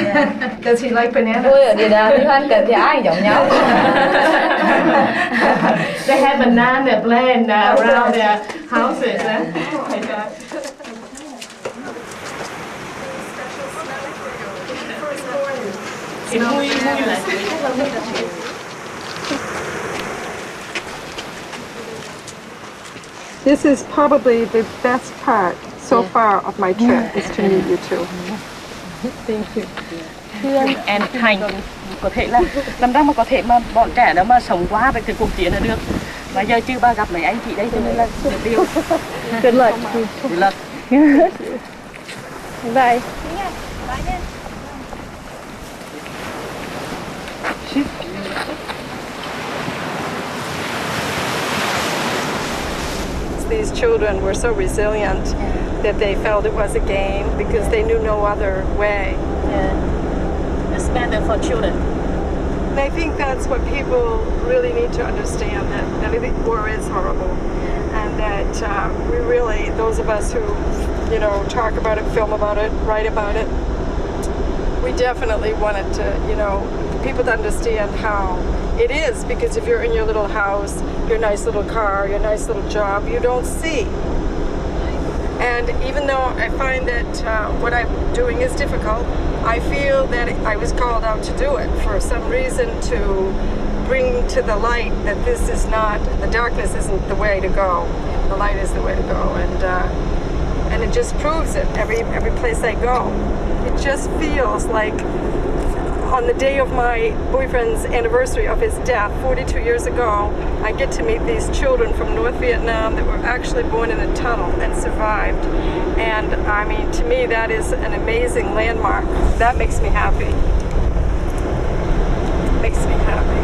Does he like bananas? They have banana plant around their houses. Oh my God. This is probably the best part so far of my trip, is to meet you two. Thank you. Thương and Thành có thể là làm ra mà có thể mà bọn trẻ đó mà sống qua với cái cuộc chiến là được. Mà giờ chưa ba gặp mấy anh chị đây cho nên là được điều. Good luck. Good luck. Bye. These children were so resilient that they felt it was a game because they knew no other way. It's better for children. And I think that's what people really need to understand, that the war is horrible, and that we really, those of us who, talk about it, film about it, write about it, we definitely wanted to, people to understand how it is, because if you're in your little house, your nice little car, your nice little job, you don't see. And even though I find that what I'm doing is difficult, I feel that I was called out to do it for some reason, to bring to the light that this is not, the darkness isn't the way to go. The light is the way to go, and it just proves it every place I go. It just feels like on the day of my boyfriend's anniversary of his death 42 years ago, I get to meet these children from North Vietnam that were actually born in a tunnel and survived. And I mean, to me, that is an amazing landmark. That makes me happy. Makes me happy.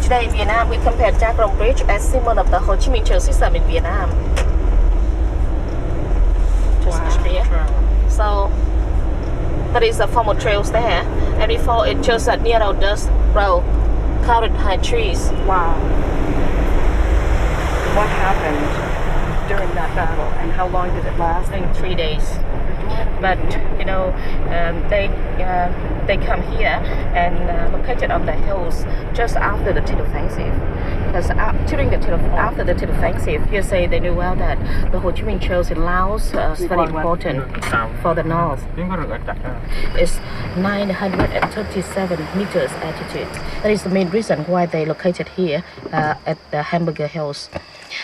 Today in Vietnam, we compare Jack Bridge as symbol of the Ho Chi Minh Trail system in Vietnam. So there is a formal trails there, and before it just a narrow dust road covered high trees. Wow. What happened during that battle, and how long did it last? I think 3 days. But they come here and located on the hills just after the Tet Offensive. Because after the Tet Offensive, you say they knew well that the Ho Chi Minh Trails in Laos is very important for the north. It's 937 meters altitude. That is the main reason why they located here at the Hamburger Hills.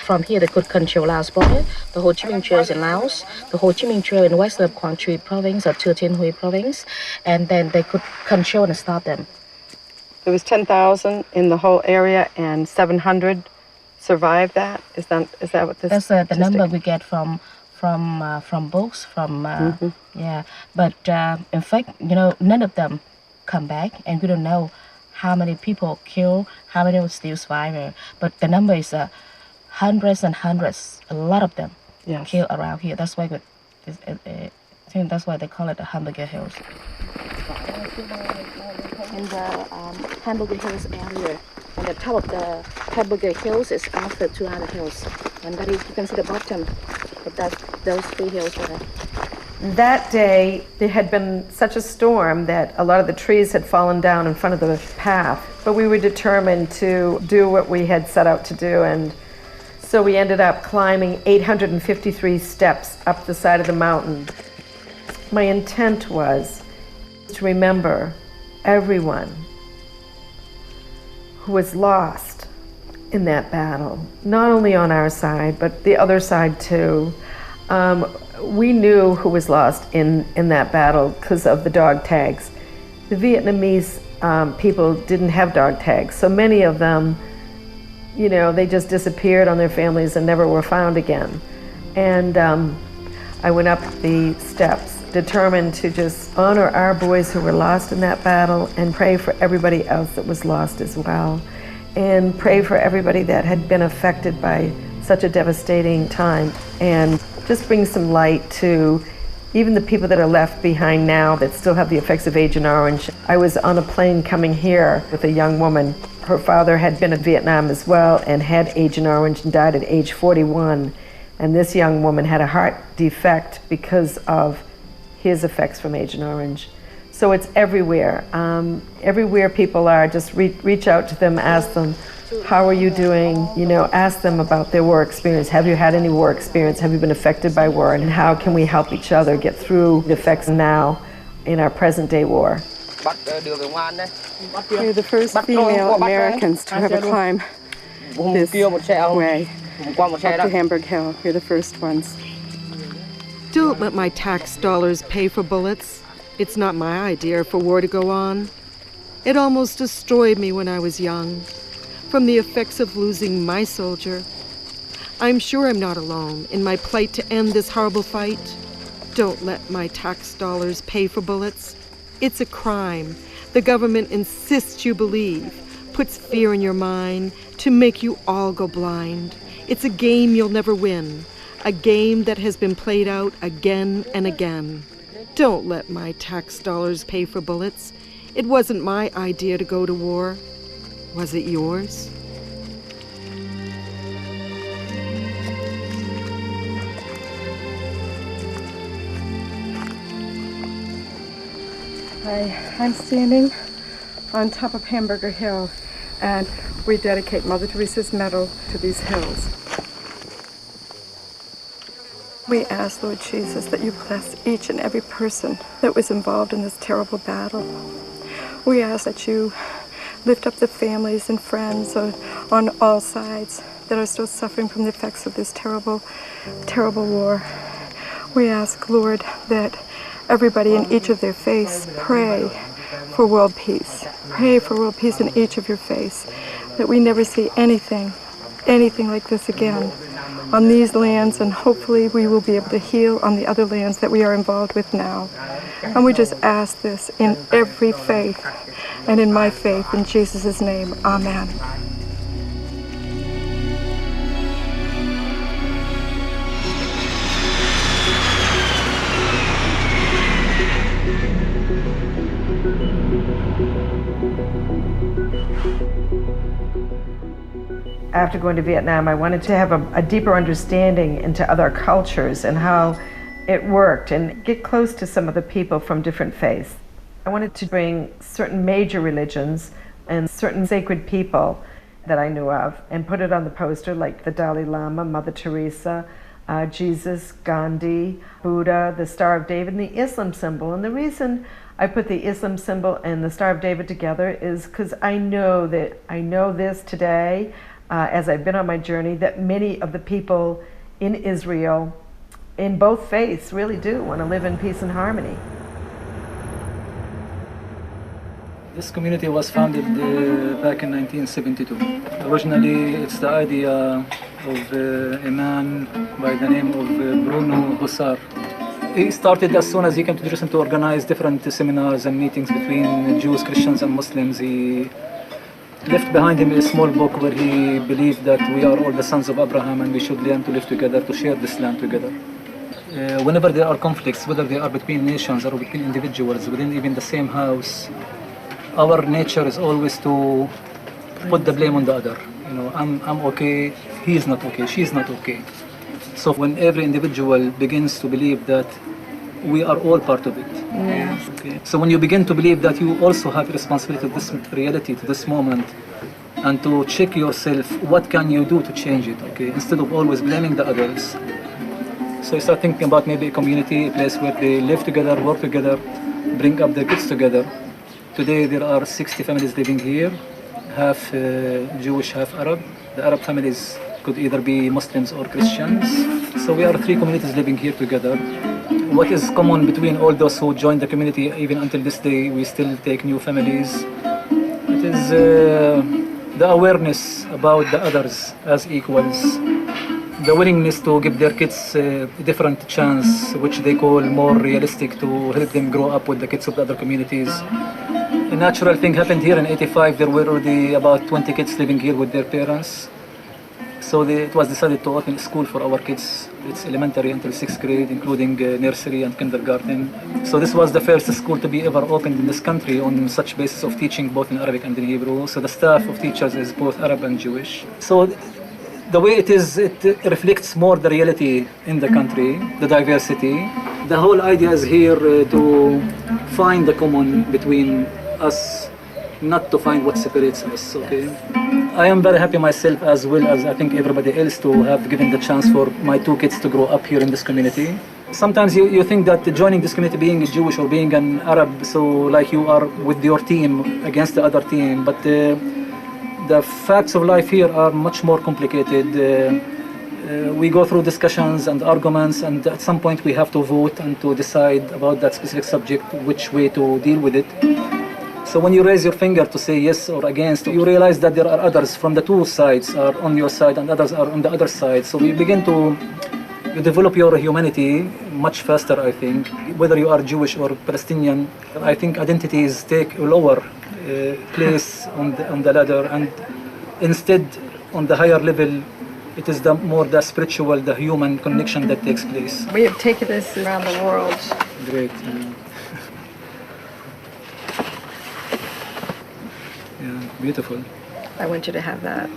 From here, they could control Laos border, the Ho Chi Minh Trails in Laos, the Ho Chi Minh Trail in west of Quang Tri province or Thừa Thiên Huế province, and then they could control and stop them. There was 10,000 in the whole area, and 700 survived that. Is that what this? That's the number we get from books, yeah. But in fact, none of them come back, and we don't know how many people killed, how many were still survivors. But the number is hundreds and hundreds, a lot of them killed around here. That's why I think that's why they call it the Hamburger Hills. In the Hamburger Hills area, on the top of the Hamburger Hills is after two other hills, and that is, you can see the bottom of those three hills there. That day, there had been such a storm that a lot of the trees had fallen down in front of the path, but we were determined to do what we had set out to do, and so we ended up climbing 853 steps up the side of the mountain. My intent was to remember everyone who was lost in that battle, not only on our side, but the other side too. We knew who was lost in that battle because of the dog tags. The Vietnamese people didn't have dog tags, so many of them, you know, they just disappeared on their families and never were found again. And I went up the steps, determined to just honor our boys who were lost in that battle and pray for everybody else that was lost as well, and pray for everybody that had been affected by such a devastating time, and just bring some light to even the people that are left behind now that still have the effects of Agent Orange. I was on a plane coming here with a young woman. Her father had been in Vietnam as well and had Agent Orange and died at age 41. And this young woman had a heart defect because of his effects from Agent Orange. So it's everywhere. Everywhere people are, just reach out to them, ask them, how are you doing? You know, ask them about their war experience. Have you had any war experience? Have you been affected by war? And how can we help each other get through the effects now in our present day war? We're the first female Americans to ever climb this way up to Hamburg Hill. We're the first ones. Don't let my tax dollars pay for bullets. It's not my idea for war to go on. It almost destroyed me when I was young, from the effects of losing my soldier. I'm sure I'm not alone in my plight to end this horrible fight. Don't let my tax dollars pay for bullets. It's a crime. The government insists you believe, puts fear in your mind to make you all go blind. It's a game you'll never win, a game that has been played out again and again. Don't let my tax dollars pay for bullets. It wasn't my idea to go to war. Was it yours? I'm standing on top of Hamburger Hill, and we dedicate Mother Teresa's medal to these hills. We ask, Lord Jesus, that you bless each and every person that was involved in this terrible battle. We ask that you lift up the families and friends on all sides that are still suffering from the effects of this terrible, terrible war. We ask, Lord, that everybody in each of their faiths pray for world peace. Pray for world peace in each of your faiths, that we never see anything like this again on these lands, and hopefully we will be able to heal on the other lands that we are involved with now. And we just ask this in every faith, and in my faith, in Jesus' name, amen. After going to Vietnam, I wanted to have a deeper understanding into other cultures and how it worked, and get close to some of the people from different faiths. I wanted to bring certain major religions and certain sacred people that I knew of and put it on the poster, like the Dalai Lama, Mother Teresa, Jesus, Gandhi, Buddha, the Star of David, and the Islam symbol. And the reason I put the Islam symbol and the Star of David together is because I know this today, as I've been on my journey, that many of the people in Israel, in both faiths, really do want to live in peace and harmony. This community was founded back in 1972. Originally, it's the idea of a man by the name of Bruno Hussar. He started as soon as he came to Jerusalem to organize different seminars and meetings between Jews, Christians, and Muslims. He left behind him a small book where he believed that we are all the sons of Abraham and we should learn to live together, to share this land together. Whenever there are conflicts, whether they are between nations or between individuals within even the same house, our nature is always to put the blame on the other. You know, I'm okay, he is not okay, she is not okay. So when every individual begins to believe that we are all part of it. Yes. Okay. So when you begin to believe that you also have responsibility to this reality, to this moment, and to check yourself, what can you do to change it, okay, instead of always blaming the others. So you start thinking about maybe a community, a place where they live together, work together, bring up their kids together. Today there are 60 families living here, half Jewish, half Arab. The Arab families could either be Muslims or Christians. So we are 3 communities living here together. What is common between all those who joined the community, even until this day, we still take new families. It is the awareness about the others as equals, the willingness to give their kids a different chance, which they call more realistic, to help them grow up with the kids of the other communities. A natural thing happened here in '85. There were already about 20 kids living here with their parents. So it was decided to open a school for our kids. It's elementary until 6th grade, including nursery and kindergarten. So this was the first school to be ever opened in this country on such basis of teaching both in Arabic and in Hebrew. So the staff of teachers is both Arab and Jewish. So the way it is, it reflects more the reality in the country, the diversity. The whole idea is here to find the common between us, not to find what separates us, okay? I am very happy myself, as well as I think everybody else, to have given the chance for my 2 kids to grow up here in this community. Sometimes you think that joining this community, being a Jewish or being an Arab, so like you are with your team against the other team, but the facts of life here are much more complicated. We go through discussions and arguments, and at some point we have to vote and to decide about that specific subject, which way to deal with it. So when you raise your finger to say yes or against, you realize that there are others from the 2 sides are on your side and others are on the other side. So we begin to develop your humanity much faster, I think. Whether you are Jewish or Palestinian, I think identities take a lower place on the ladder, and instead on the higher level, it is the spiritual, the human connection that takes place. We have taken this around the world. Great. Beautiful. I want you to have that.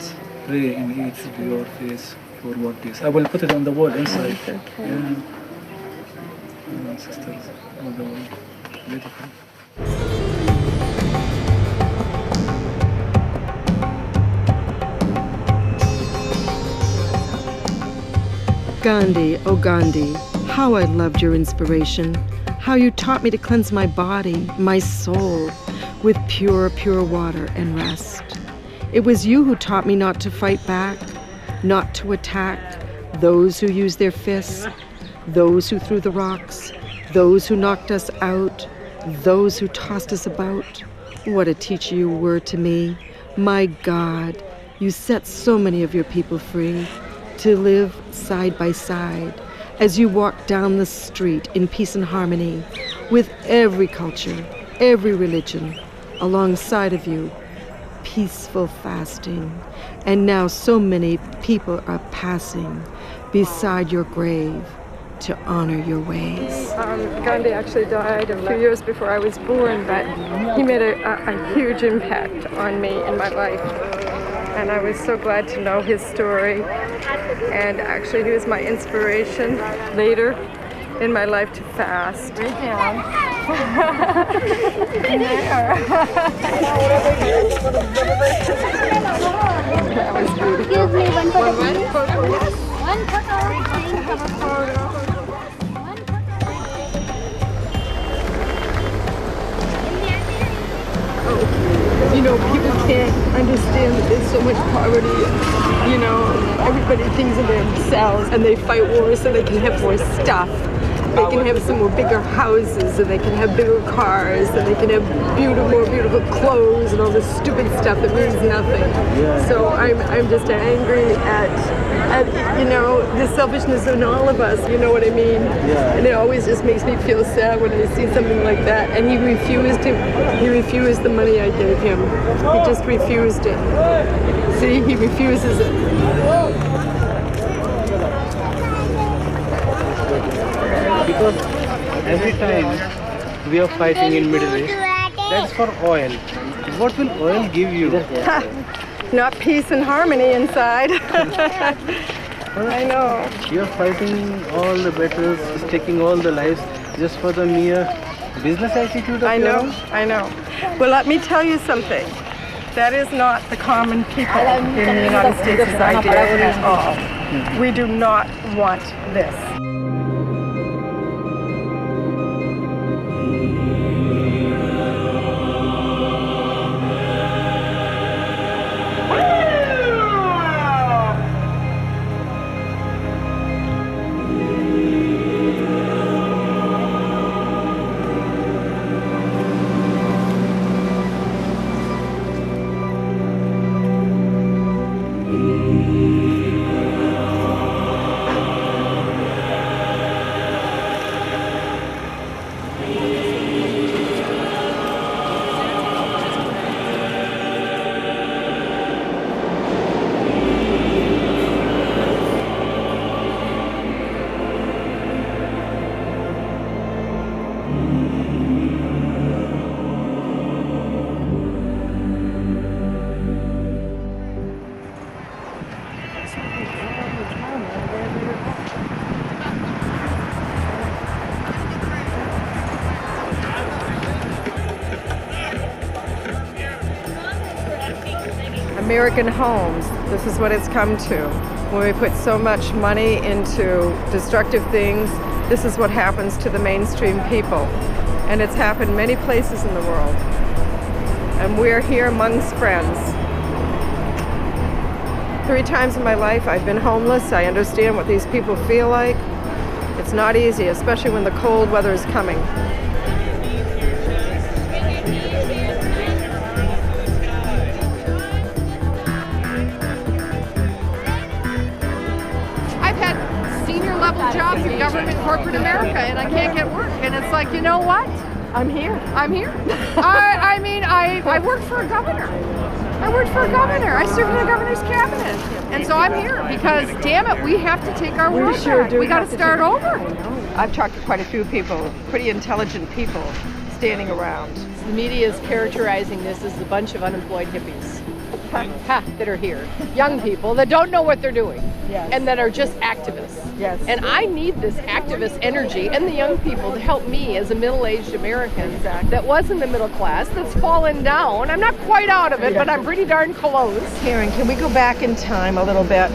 Pray and eat your face for world peace. I will put it on the wall inside. Okay. Yeah. Sisters on the wall. Beautiful. Gandhi, oh Gandhi, how I loved your inspiration, how you taught me to cleanse my body, my soul, with pure, pure water and rest. It was you who taught me not to fight back, not to attack those who used their fists, those who threw the rocks, those who knocked us out, those who tossed us about. What a teacher you were to me. My God, you set so many of your people free to live side by side as you walk down the street in peace and harmony with every culture, every religion, alongside of you, peaceful fasting. And now so many people are passing beside your grave to honor your ways. Gandhi actually died a few years before I was born, but he made a huge impact on me in my life. And I was so glad to know his story. And actually he was my inspiration later in my life to fast. Right down. That was beautiful. Excuse me, one photo. Yes. One photo. Have a photo. You know, people can't understand that there's so much poverty. You know, everybody thinks of themselves and they fight wars so they can have more stuff. They can have some more bigger houses, and they can have bigger cars, and they can have more beautiful clothes and all this stupid stuff that means nothing. Yeah. So I'm just angry at you know, the selfishness in all of us. You know what I mean? Yeah. And it always just makes me feel sad when I see something like that. And he refused the money I gave him. He just refused it. See, he refuses it. Because every time we are fighting in Middle East, that's for oil. What will oil give you? Not peace and harmony inside. I know. You are fighting all the battles, taking all the lives, just for the mere business attitude of yours? I know. Well, let me tell you something. That is not the common people in the United States' idea at all. We do not want this. American homes, this is what it's come to. When we put so much money into destructive things, this is what happens to the mainstream people. And it's happened many places in the world. And we're here amongst friends. 3 times in my life I've been homeless. I understand what these people feel like. It's not easy, especially when the cold weather is coming. Jobs in government, corporate America, and I can't get work. And it's like, you know what? I'm here. I'm here. I mean, I worked for a governor. I worked for a governor. I served in the governor's cabinet. And so I'm here because, damn it, we have to take our world back. We got to start over. I've talked to quite a few people, pretty intelligent people standing around. The media is characterizing this as a bunch of unemployed hippies that are here. Young people that don't know what they're doing. Yes. And that are just activists. Yes. And I need this activist energy and the young people to help me as a middle-aged American that was in the middle class, that's fallen down. I'm not quite out of it, but I'm pretty darn close. Karen, can we go back in time a little bit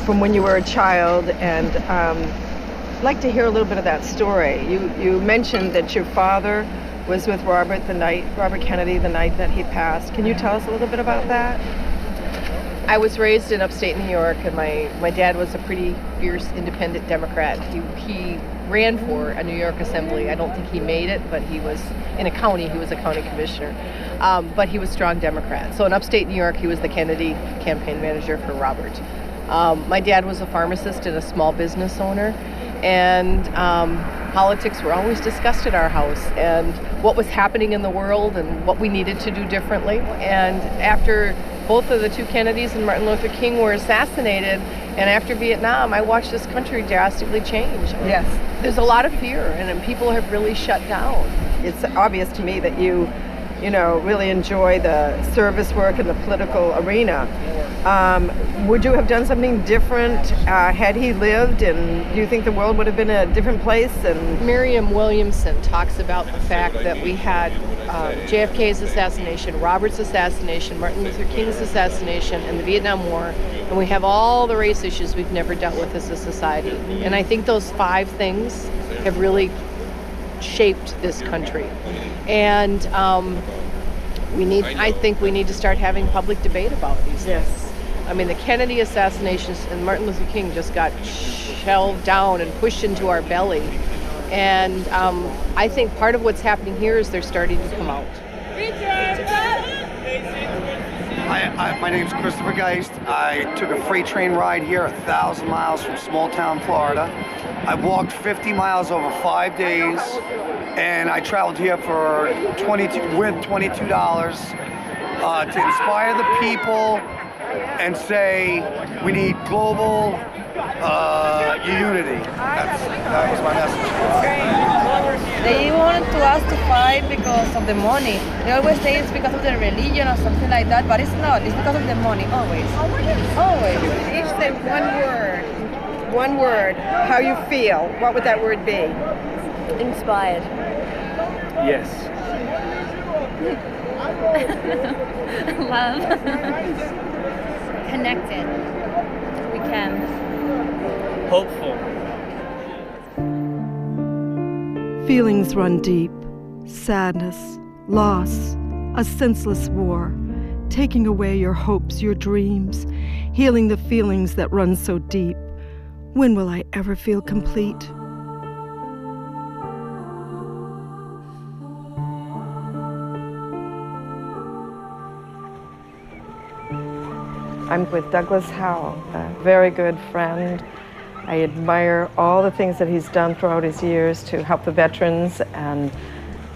from when you were a child? And I'd like to hear a little bit of that story. You mentioned that your father was with Robert Kennedy the night that he passed. Can you tell us a little bit about that? I was raised in upstate New York, and my dad was a pretty fierce independent Democrat. He ran for a New York assembly. I don't think he made it, but he was in a county. He was a county commissioner. But he was a strong Democrat. So in upstate New York, he was the Kennedy campaign manager for Robert. My dad was a pharmacist and a small business owner. And politics were always discussed at our house, and what was happening in the world and what we needed to do differently. And after both of the 2 Kennedys and Martin Luther King were assassinated, and after Vietnam, I watched this country drastically change. Yes. There's a lot of fear, and people have really shut down. It's obvious to me that you really enjoy the service work in the political arena. Would you have done something different had he lived, and do you think the world would have been a different place? And Miriam Williamson talks about the fact that we had JFK's assassination, Robert's assassination, Martin Luther King's assassination, and the Vietnam War, and we have all the race issues we've never dealt with as a society. And I think those 5 things have really shaped this country. And I think we need to start having public debate about these things. I mean, the Kennedy assassinations and Martin Luther King just got shelved down and pushed into our belly. And I think part of what's happening here is they're starting to come out. My name's Christopher Geist. I took a freight train ride here 1,000 miles from small town Florida. I walked 50 miles over 5 days, and I traveled here for $22 to inspire the people and say we need global unity. That was my message. They wanted to us to fight because of the money. They always say it's because of the religion or something like that, but it's not. It's because of the money, always. Always. Each say one word, how you feel. What would that word be? Inspired. Yes. Love. Connected. We can. Hopeful. Feelings run deep. Sadness, loss, a senseless war, taking away your hopes, your dreams, healing the feelings that run so deep. When will I ever feel complete? I'm with Douglas Howell, a very good friend. I admire all the things that he's done throughout his years to help the veterans, and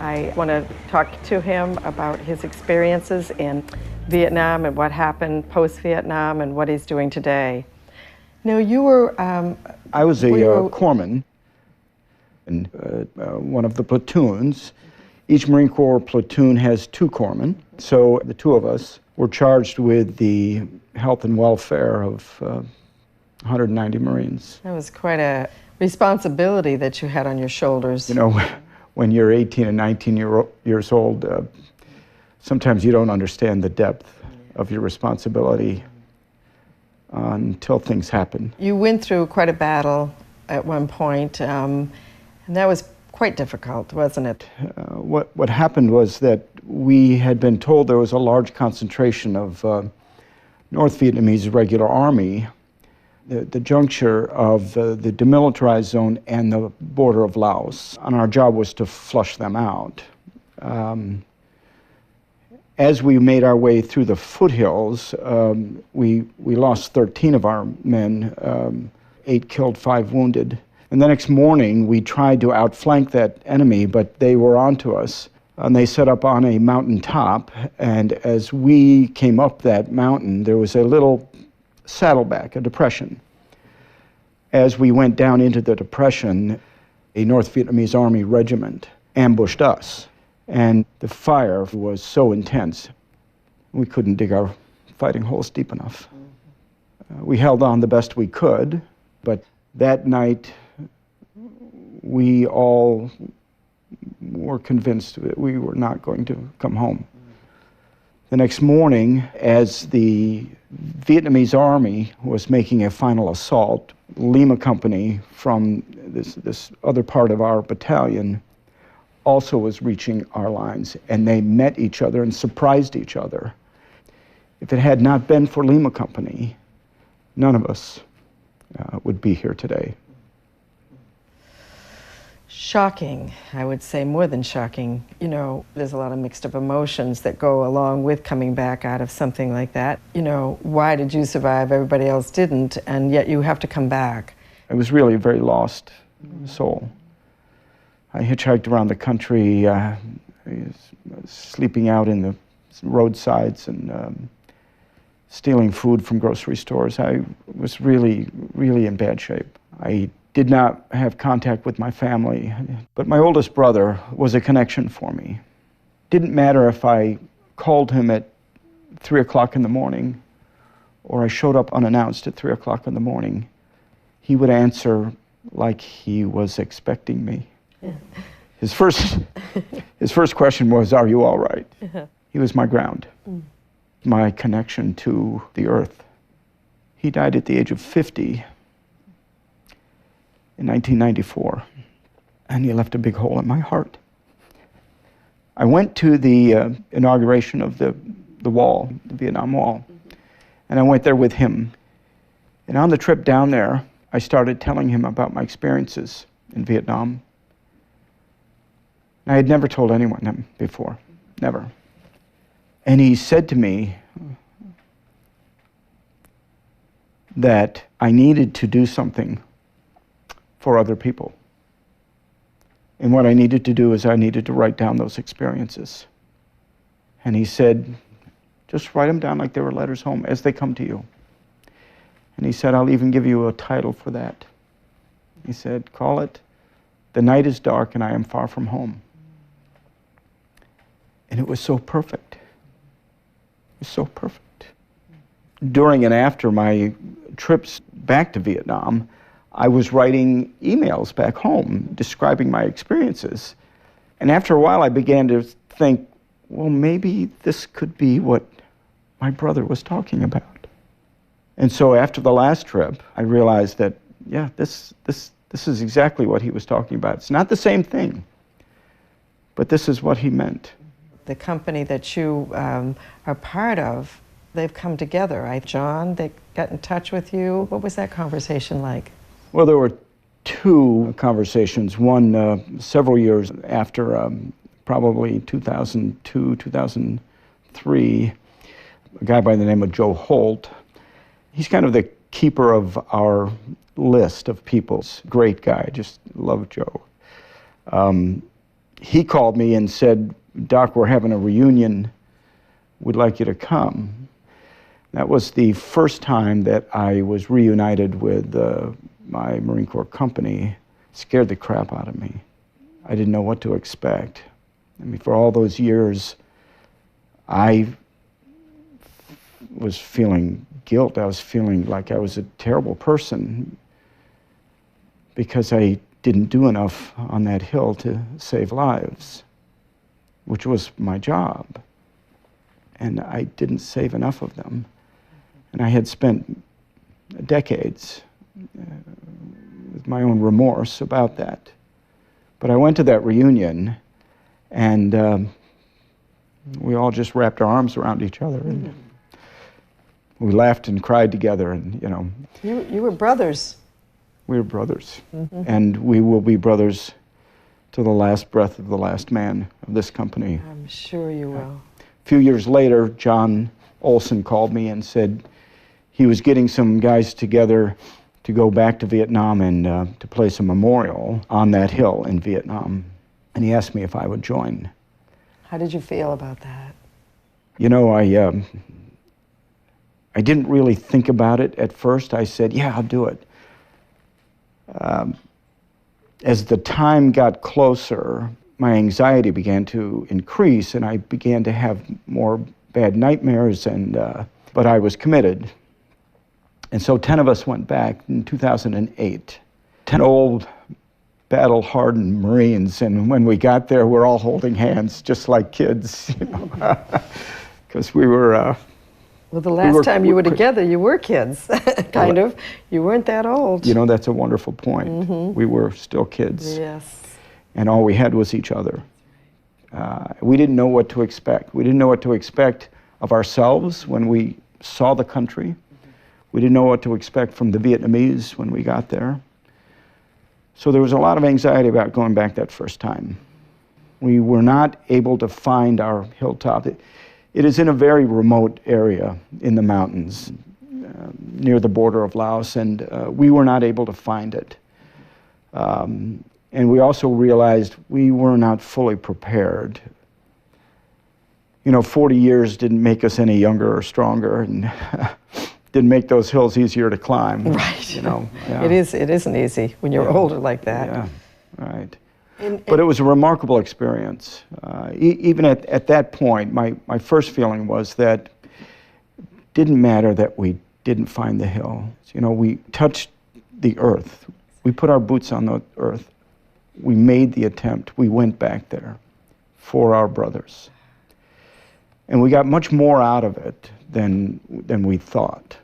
I want to talk to him about his experiences in Vietnam and what happened post-Vietnam and what he's doing today. Now, you were... I was a corpsman in one of the platoons. Each Marine Corps platoon has 2 corpsmen, so the 2 of us were charged with the health and welfare of 190 Marines. That was quite a responsibility that you had on your shoulders. You know, when you're 18 and 19 years old, sometimes you don't understand the depth of your responsibility until things happen. You went through quite a battle at one point, and that was quite difficult, wasn't it? What happened was that we had been told there was a large concentration of North Vietnamese regular army, the juncture of the demilitarized zone and the border of Laos, and our job was to flush them out. As we made our way through the foothills, we lost 13 of our men, 8 killed, 5 wounded. And the next morning, we tried to outflank that enemy, but they were onto us. And they set up on a mountain top, and as we came up that mountain, there was a little saddleback, a depression. As we went down into the depression, a North Vietnamese Army regiment ambushed us. And the fire was so intense, we couldn't dig our fighting holes deep enough. We held on the best we could, but that night, we all were convinced that we were not going to come home. The next morning, as the Vietnamese Army was making a final assault, Lima Company from this other part of our battalion also was reaching our lines, and they met each other and surprised each other. If it had not been for Lima Company, none of us would be here today. Shocking, I would say, more than shocking. You know, there's a lot of mixed up emotions that go along with coming back out of something like that. You know, why did you survive? Everybody else didn't, and yet you have to come back. I was really a very lost soul. I hitchhiked around the country, sleeping out in the roadsides and stealing food from grocery stores. I was really, really in bad shape. I did not have contact with my family, but my oldest brother was a connection for me. Didn't matter if I called him at 3 o'clock in the morning or I showed up unannounced at 3 o'clock in the morning. He would answer like he was expecting me. His first question was, "Are you all right?" He was my ground, my connection to the earth. He died at the age of 50 in 1994, and he left a big hole in my heart. I went to the inauguration of the wall, the Vietnam Wall, and I went there with him. And on the trip down there, I started telling him about my experiences in Vietnam. I had never told anyone them before, never. And he said to me that I needed to do something for other people. And what I needed to do is I needed to write down those experiences. And he said, just write them down like they were letters home as they come to you. And he said, I'll even give you a title for that. He said, call it, The Night is Dark and I Am Far From Home. And it was so perfect. It was so perfect. During and after my trips back to Vietnam, I was writing emails back home describing my experiences. And after a while, I began to think, well, maybe this could be what my brother was talking about. And so after the last trip, I realized that, yeah, this is exactly what he was talking about. It's not the same thing, but this is what he meant. The company that you are part of, they've come together, right? John, they got in touch with you. What was that conversation like? Well, there were two conversations. One several years after, probably 2002, 2003, a guy by the name of Joe Holt. He's kind of the keeper of our list of people. Great guy, just love Joe. He called me and said, Doc, we're having a reunion. We'd like you to come. That was the first time that I was reunited with my Marine Corps company. It scared the crap out of me. I didn't know what to expect. I mean, for all those years, I was feeling guilt. I was feeling like I was a terrible person because I didn't do enough on that hill to save lives, which was my job. And I didn't save enough of them. And I had spent decades with my own remorse about that. But I went to that reunion, and we all just wrapped our arms around each other, and we laughed and cried together, and you know. You were brothers. We were brothers, and we will be brothers to the last breath of the last man of this company. I'm sure you will. A few years later, John Olson called me and said he was getting some guys together to go back to Vietnam and to place a memorial on that hill in Vietnam. And he asked me if I would join. How did you feel about that? You know, I didn't really think about it at first. I said, yeah, I'll do it. As the time got closer, my anxiety began to increase, and I began to have more bad nightmares, but I was committed. And so 10 of us went back in 2008, 10 old battle-hardened Marines, and when we got there, we're all holding hands, just like kids, you know, because we were... well, the last time you were together, you were kids, kind of. You weren't that old. You know, that's a wonderful point. We were still kids. Yes. And all we had was each other. We didn't know what to expect. We didn't know what to expect of ourselves when we saw the country. We didn't know what to expect from the Vietnamese when we got there. So there was a lot of anxiety about going back that first time. We were not able to find our hilltop. It is in a very remote area in the mountains, near the border of Laos, and we were not able to find it. And we also realized we were not fully prepared. You know, 40 years didn't make us any younger or stronger, and didn't make those hills easier to climb. Right. You know. Yeah. It isn't easy when you're older like that. Yeah. Right. But it was a remarkable experience. Even at that point, my first feeling was that it didn't matter that we didn't find the hill. You know, we touched the earth. We put our boots on the earth. We made the attempt. We went back there for our brothers. And we got much more out of it than we thought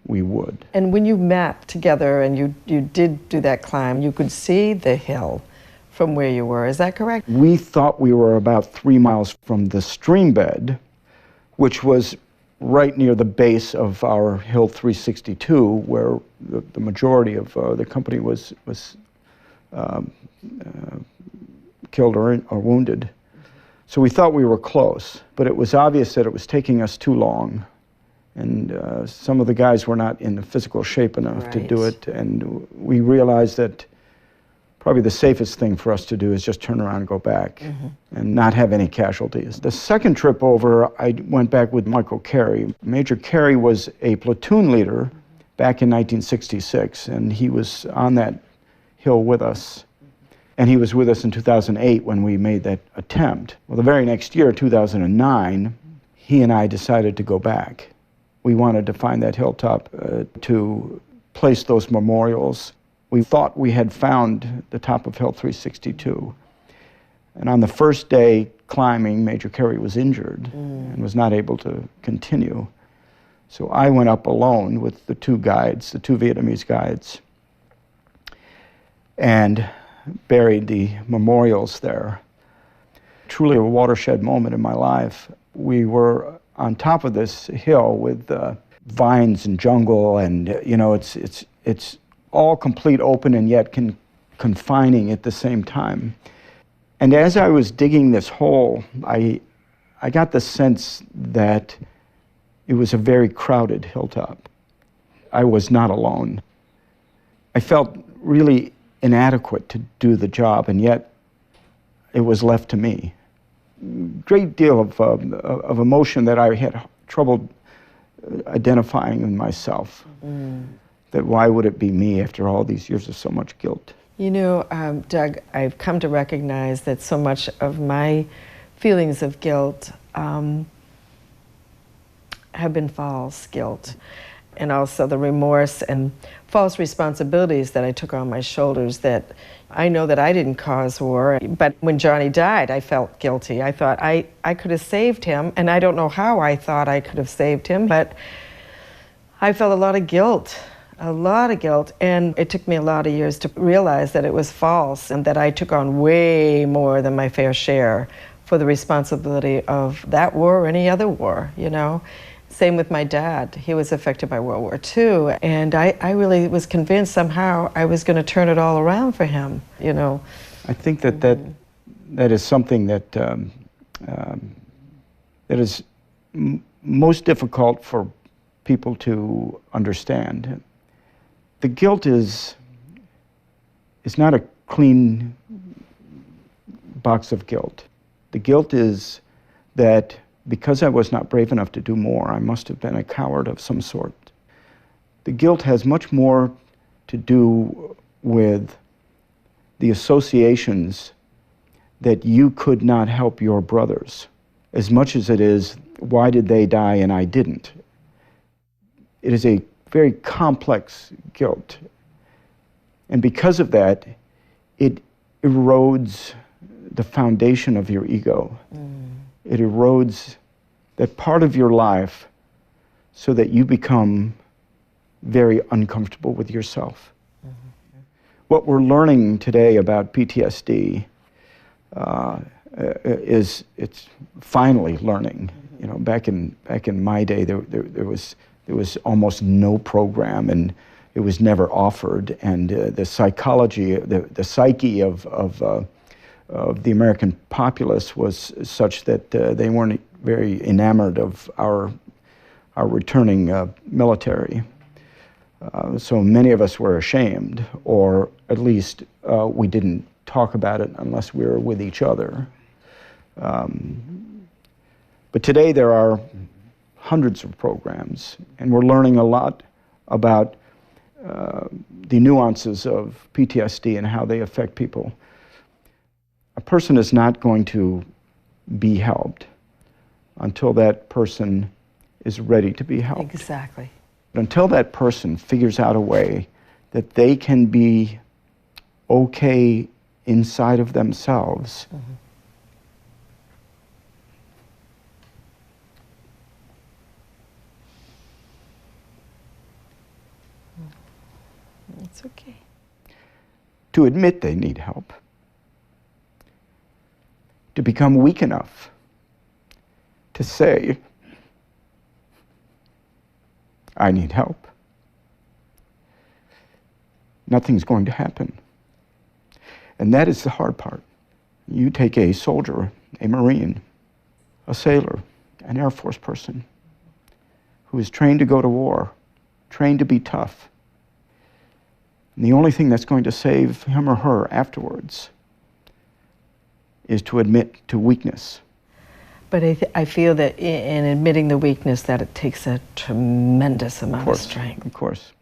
we would. And when you met together and you did do that climb, you could see the hill from where you were. Is that correct? We thought we were about 3 miles from the stream bed, which was right near the base of our Hill 362, where the majority of the company was killed or wounded. So we thought we were close, but it was obvious that it was taking us too long. And some of the guys were not in the physical shape enough to do it. And we realized that probably the safest thing for us to do is just turn around and go back and not have any casualties. The second trip over, I went back with Michael Carey. Major Carey was a platoon leader back in 1966, and he was on that hill with us. And he was with us in 2008 when we made that attempt. Well, the very next year, 2009, he and I decided to go back. We wanted to find that hilltop to place those memorials. We thought we had found the top of Hill 362. And on the first day climbing, Major Carey was injured and was not able to continue. So I went up alone with the two guides, the two Vietnamese guides, and buried the memorials there. Truly a watershed moment in my life. We were on top of this hill with vines and jungle, and you know, it's all complete open and yet confining at the same time. And as I was digging this hole, I got the sense that it was a very crowded hilltop. I was not alone. I felt really inadequate to do the job, and yet it was left to me. Great deal of emotion that I had trouble identifying in myself. That why would it be me after all these years of so much guilt? You know, Doug, I've come to recognize that so much of my feelings of guilt have been false guilt, and also the remorse and false responsibilities that I took on my shoulders, that I know that I didn't cause war. But when Johnny died, I felt guilty. I thought I could have saved him, and I don't know how I thought I could have saved him, but I felt a lot of guilt, and it took me a lot of years to realize that it was false and that I took on way more than my fair share for the responsibility of that war or any other war, you know. Same with my dad. He was affected by World War II, and I really was convinced somehow I was going to turn it all around for him, you know. I think that is something that that is most difficult for people to understand. The guilt is not a clean box of guilt. The guilt is that because I was not brave enough to do more, I must have been a coward of some sort. The guilt has much more to do with the associations that you could not help your brothers, as much as it is, why did they die and I didn't? It is a very complex guilt. And because of that, it erodes the foundation of your ego. It erodes that part of your life so that you become very uncomfortable with yourself. What we're learning today about PTSD is it's finally learning. You know, back in my day, there was almost no program, and it was never offered. And the psychology, the psyche of the American populace was such that they weren't very enamored of our returning military. So many of us were ashamed, or at least we didn't talk about it unless we were with each other. But today there are hundreds of programs, and we're learning a lot about the nuances of PTSD and how they affect people. A person is not going to be helped until that person is ready to be helped. Exactly. But until that person figures out a way that they can be okay inside of themselves, it's okay. To admit they need help, to become weak enough to say, I need help, nothing's going to happen. And that is the hard part. You take a soldier, a Marine, a sailor, an Air Force person who is trained to go to war, trained to be tough. And the only thing that's going to save him or her afterwards is to admit to weakness. But I feel that in admitting the weakness, that it takes a tremendous amount of strength. Of course.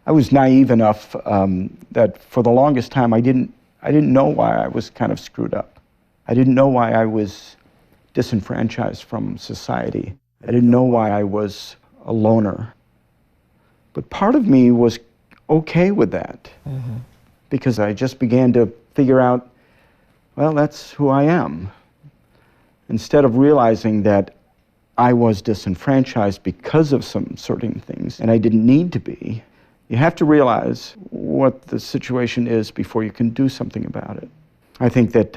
I was naive enough that for the longest time I didn't know why I was kind of screwed up. I didn't know why I was disenfranchised from society. I didn't know why I was a loner. But part of me was okay with that because I just began to figure out, well, that's who I am. Instead of realizing that I was disenfranchised because of some certain things, and I didn't need to be, you have to realize what the situation is before you can do something about it. I think that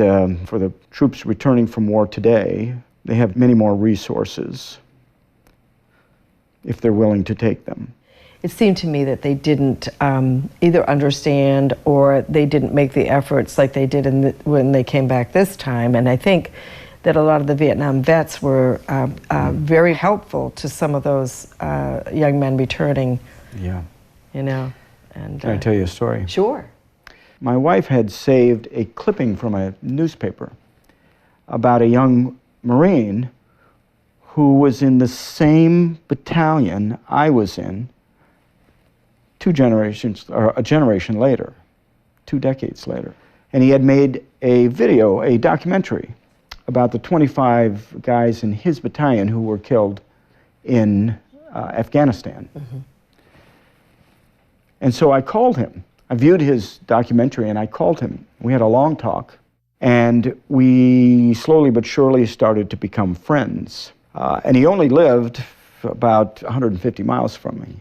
for the troops returning from war today, they have many more resources if they're willing to take them. It seemed to me that they didn't either understand or they didn't make the efforts like they did when they came back this time. And I think that a lot of the Vietnam vets were very helpful to some of those young men returning. Yeah. You know. And, Can I tell you a story? Sure. My wife had saved a clipping from a newspaper about a young Marine who was in the same battalion I was in 2 generations, or a generation later, 2 decades later. And he had made a video, a documentary, about the 25 guys in his battalion who were killed in Afghanistan. And so I called him. I viewed his documentary and I called him. We had a long talk and we slowly but surely started to become friends. And he only lived about 150 miles from me.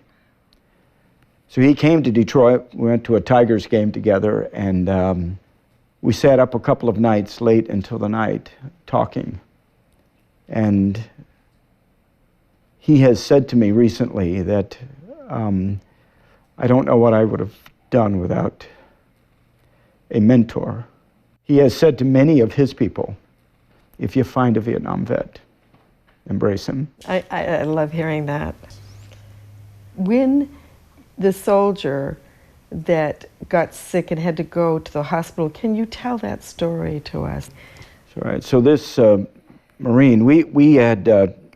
So he came to Detroit, we went to a Tigers game together, and we sat up a couple of nights late until the night talking. And he has said to me recently that I don't know what I would have done without a mentor. He has said to many of his people, if you find a Vietnam vet, embrace him. I love hearing that. When the soldier that got sick and had to go to the hospital, can you tell that story to us? All right. So this Marine, we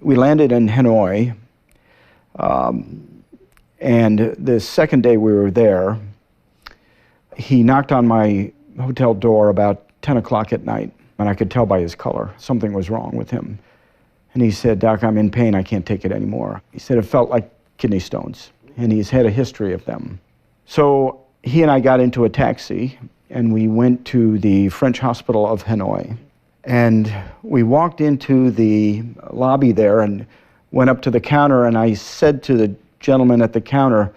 landed in Hanoi, and the second day we were there, he knocked on my hotel door about 10 o'clock at night, and I could tell by his color something was wrong with him. And he said, "Doc, I'm in pain. I can't take it anymore." He said it felt like kidney stones, and he's had a history of them. So he and I got into a taxi, and we went to the French hospital of Hanoi. And we walked into the lobby there and went up to the counter, and I said to the gentleman at the counter,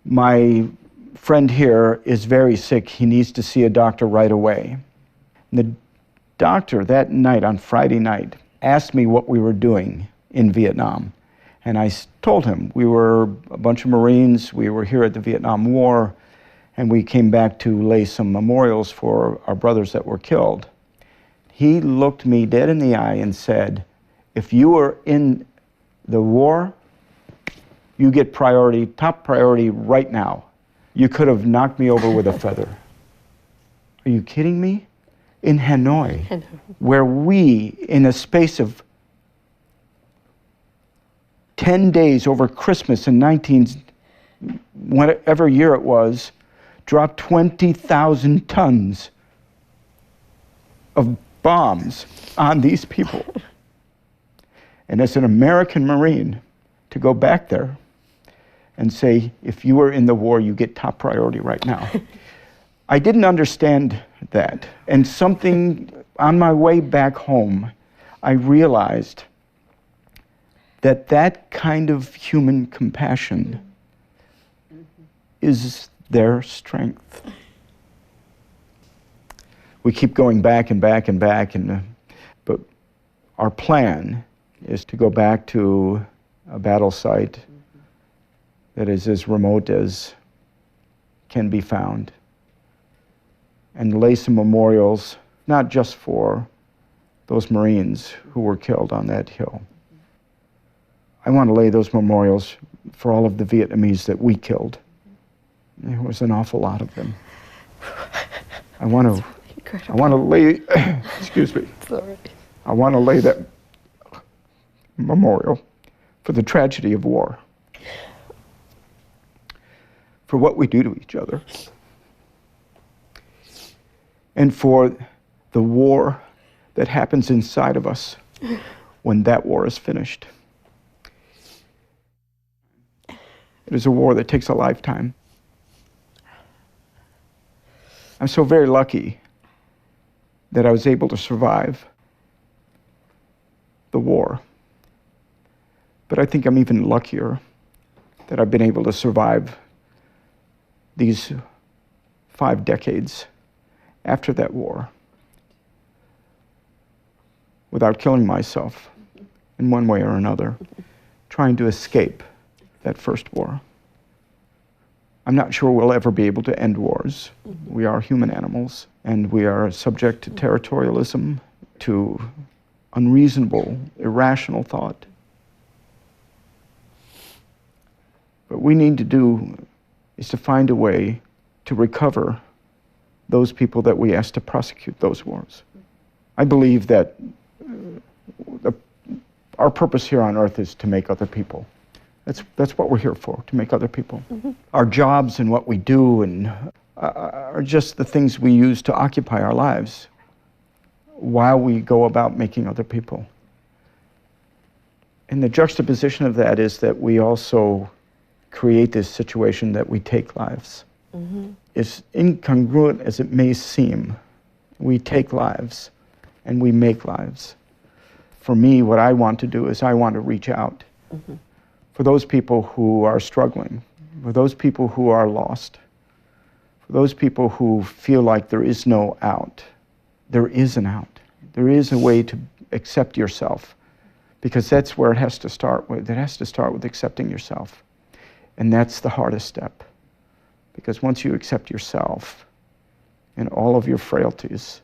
"My friend here is very sick. He needs to see a doctor right away." And the doctor that night, on Friday night, asked me what we were doing in Vietnam. And I told him we were a bunch of Marines, we were here at the Vietnam War, and we came back to lay some memorials for our brothers that were killed. He looked me dead in the eye and said, "If you were in the war, you get priority, top priority right now. You could have knocked me over with a feather." Are you kidding me? In Hanoi, where we, in a space of 10 days over Christmas in whatever year it was, dropped 20,000 tons of bombs on these people. And as an American Marine, to go back there and say, if you were in the war, you get top priority right now. I didn't understand that. And something, on my way back home, I realized that that kind of human compassion is their strength. We keep going back and back and back, but our plan is to go back to a battle site that is as remote as can be found, and lay some memorials, not just for those Marines who were killed on that hill. I want to lay those memorials for all of the Vietnamese that we killed. There was an awful lot of them. I want to lay, excuse me. Sorry. I want to lay that memorial for the tragedy of war, for what we do to each other, and for the war that happens inside of us when that war is finished. It is a war that takes a lifetime. I'm so very lucky that I was able to survive the war. But I think I'm even luckier that I've been able to survive these 5 decades after that war without killing myself in one way or another, trying to escape that first war. I'm not sure we'll ever be able to end wars. We are human animals, and we are subject to territorialism, to unreasonable, irrational thought. What we need to do is to find a way to recover those people that we asked to prosecute those wars. I believe that our purpose here on earth is to make other people. That's what we're here for, to make other people. Our jobs and what we do and are just the things we use to occupy our lives while we go about making other people. And the juxtaposition of that is that we also create this situation that we take lives. As incongruent as it may seem, we take lives and we make lives. For me, what I want to do is I want to reach out for those people who are struggling, for those people who are lost, for those people who feel like there is no out. There is an out. There is a way to accept yourself, because that's where it has to start with. It has to start with accepting yourself. And that's the hardest step. Because once you accept yourself and all of your frailties,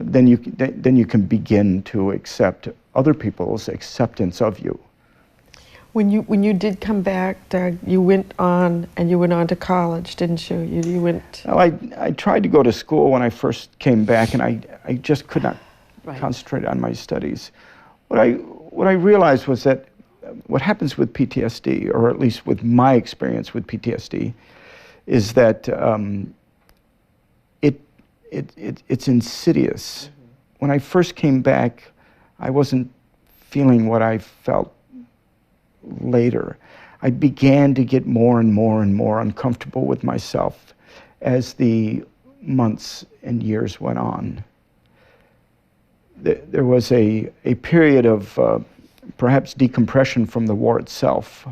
then you can begin to accept other people's acceptance of you. When you did come back, Doug, you went on to college, didn't you? You went. Well, I tried to go to school when I first came back, and I just could not concentrate on my studies. What I realized was that what happens with PTSD, or at least with my experience with PTSD, is that it's insidious. When I first came back, I wasn't feeling what I felt later. I began to get more and more and more uncomfortable with myself as the months and years went on. There was a period of perhaps decompression from the war itself.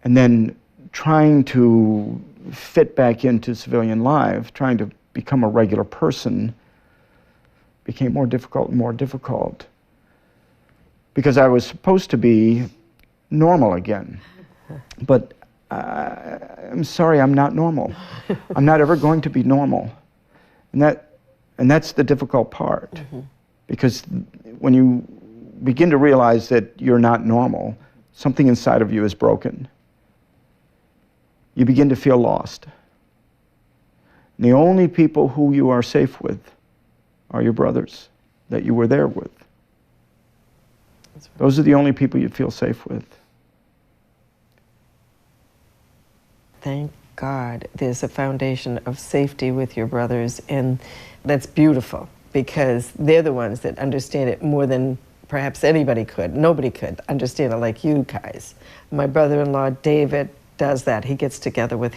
And then trying to fit back into civilian life, trying to become a regular person, became more difficult and more difficult. Because I was supposed to be normal again. But I'm sorry, I'm not normal. I'm not ever going to be normal. And that's the difficult part. Because when you begin to realize that you're not normal, something inside of you is broken. You begin to feel lost. And the only people who you are safe with are your brothers that you were there with. Those are the only people you feel safe with. Thank God there's a foundation of safety with your brothers, and that's beautiful, because they're the ones that understand it more than perhaps anybody could. Nobody could understand it like you guys. My brother-in-law, David, does that. He gets together with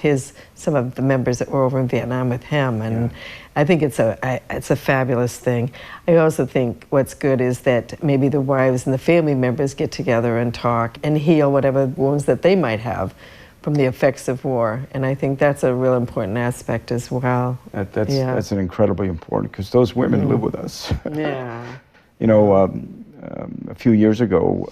some of the members that were over in Vietnam with him, and I think it's a fabulous thing. I also think what's good is that maybe the wives and the family members get together and talk and heal whatever wounds that they might have from the effects of war, and I think that's a real important aspect as well. That's an incredibly important, because those women live with us. Yeah. You know, a few years ago,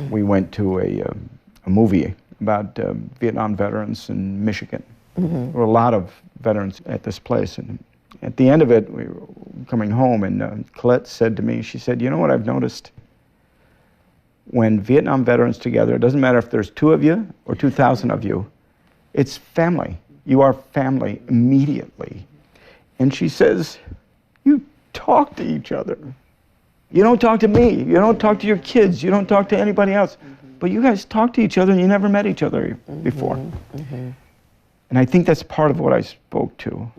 we went to a movie about Vietnam veterans in Michigan. There were a lot of veterans at this place, and at the end of it, we were coming home, and Colette said to me, she said, "You know what I've noticed? When Vietnam veterans together, it doesn't matter if there's 2 of you or 2,000 of you, it's family. You are family immediately." And she says, "You talk to each other. You don't talk to me. You don't talk to your kids. You don't talk to anybody else. But you guys talk to each other, and you never met each other before." And I think that's part of what I spoke to.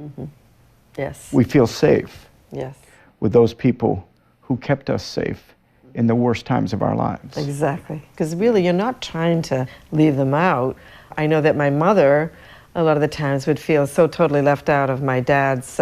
Yes. We feel safe with those people who kept us safe in the worst times of our lives. Exactly. Because really, you're not trying to leave them out. I know that my mother, a lot of the times would feel so totally left out of my dad's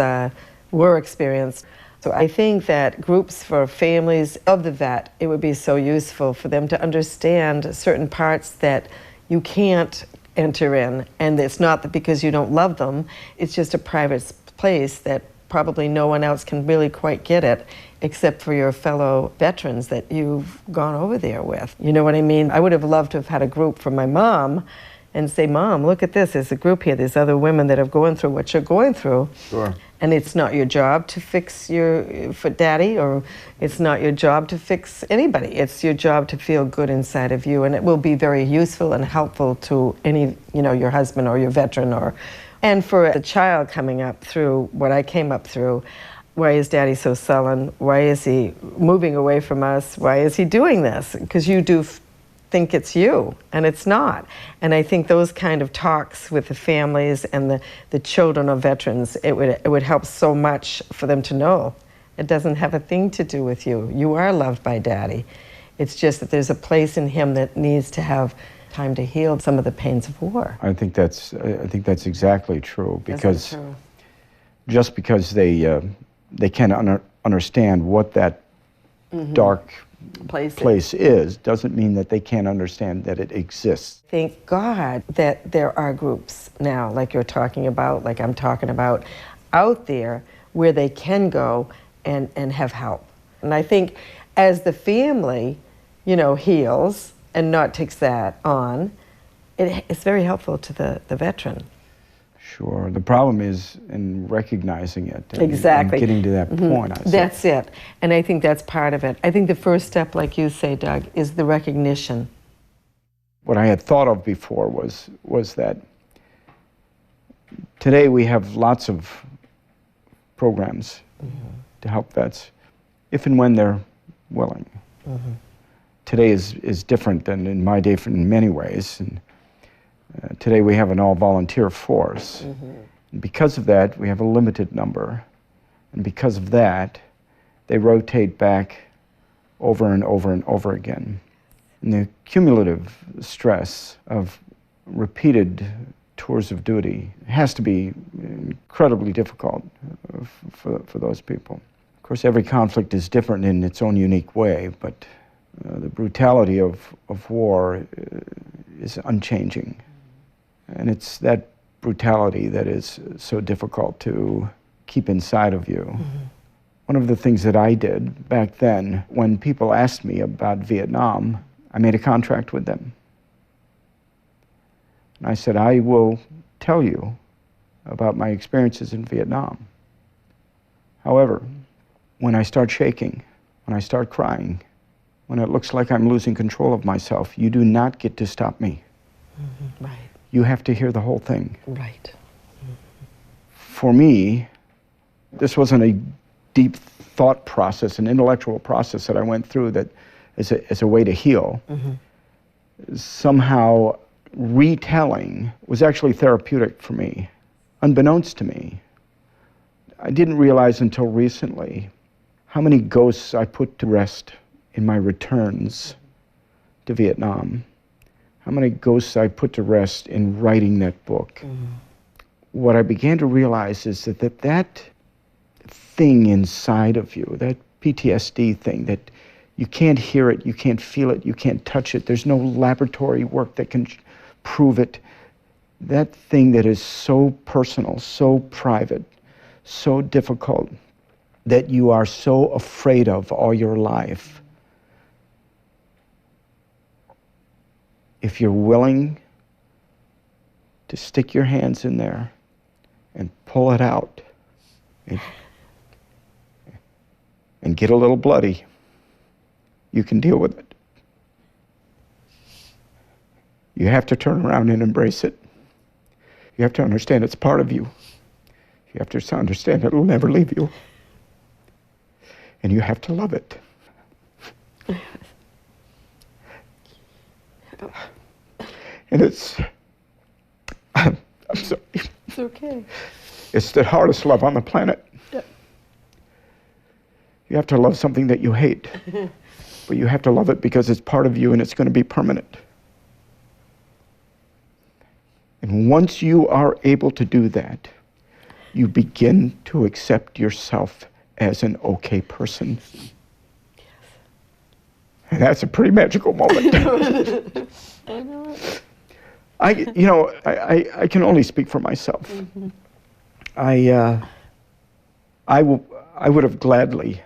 war experience. So I think that groups for families of the vet, it would be so useful for them to understand certain parts that you can't enter in, and it's not that because you don't love them, it's just a private place that probably no one else can really quite get it except for your fellow veterans that you've gone over there with. You know what I mean? I would have loved to have had a group for my mom and say, Mom, look at this, there's a group here, there's other women that are going through what you're going through. Sure. And it's not your job to fix for daddy, or it's not your job to fix anybody. It's your job to feel good inside of you, and it will be very useful and helpful to any, your husband or your veteran, and for a child coming up through what I came up through. Why is daddy so sullen? Why is he moving away from us? Why is he doing this? Because you do think it's you, and it's not. And I think those kind of talks with the families and the children of veterans, it would help so much for them to know. It doesn't have a thing to do with you. You are loved by daddy. It's just that there's a place in him that needs to have time to heal some of the pains of war. I think that's exactly true, because just because they can't understand what that dark place is doesn't mean that they can't understand that it exists. Thank God that there are groups now, like you're talking about, like I'm talking about, out there where they can go and have help. And I think as the family, heals and not takes that on, it's very helpful to the veteran. Sure. The problem is in recognizing it. Exactly. And getting to that point. That's it. And I think that's part of it. I think the first step, like you say, Doug, is the recognition. What I had thought of before was that today we have lots of programs to help vets, if and when they're willing. Today is different than in my day in many ways. And today we have an all-volunteer force. And because of that, we have a limited number. And because of that, they rotate back over and over and over again. And the cumulative stress of repeated tours of duty has to be incredibly difficult for those people. Of course, every conflict is different in its own unique way, but the brutality of war is unchanging. And it's that brutality that is so difficult to keep inside of you. One of the things that I did back then, when people asked me about Vietnam, I made a contract with them. And I said, I will tell you about my experiences in Vietnam. However, when I start shaking, when I start crying, when it looks like I'm losing control of myself, you do not get to stop me. Right. You have to hear the whole thing. Right. For me, this wasn't a deep thought process, an intellectual process that I went through that as a way to heal. Somehow, retelling was actually therapeutic for me, unbeknownst to me. I didn't realize until recently how many ghosts I put to rest in my returns to Vietnam. How many ghosts I put to rest in writing that book. What I began to realize is that thing inside of you, that PTSD thing, that you can't hear it, you can't feel it, you can't touch it, there's no laboratory work that can prove it. That thing that is so personal, so private, so difficult, that you are so afraid of all your life. If you're willing to stick your hands in there and pull it out and get a little bloody, you can deal with it. You have to turn around and embrace it. You have to understand it's part of you. You have to understand it'll never leave you. And you have to love it. And I'm sorry. It's okay. It's the hardest love on the planet. Yeah. You have to love something that you hate, but you have to love it because it's part of you and it's going to be permanent. And once you are able to do that, you begin to accept yourself as an okay person. And that's a pretty magical moment. I know it. I can only speak for myself. Mm-hmm. I would have gladly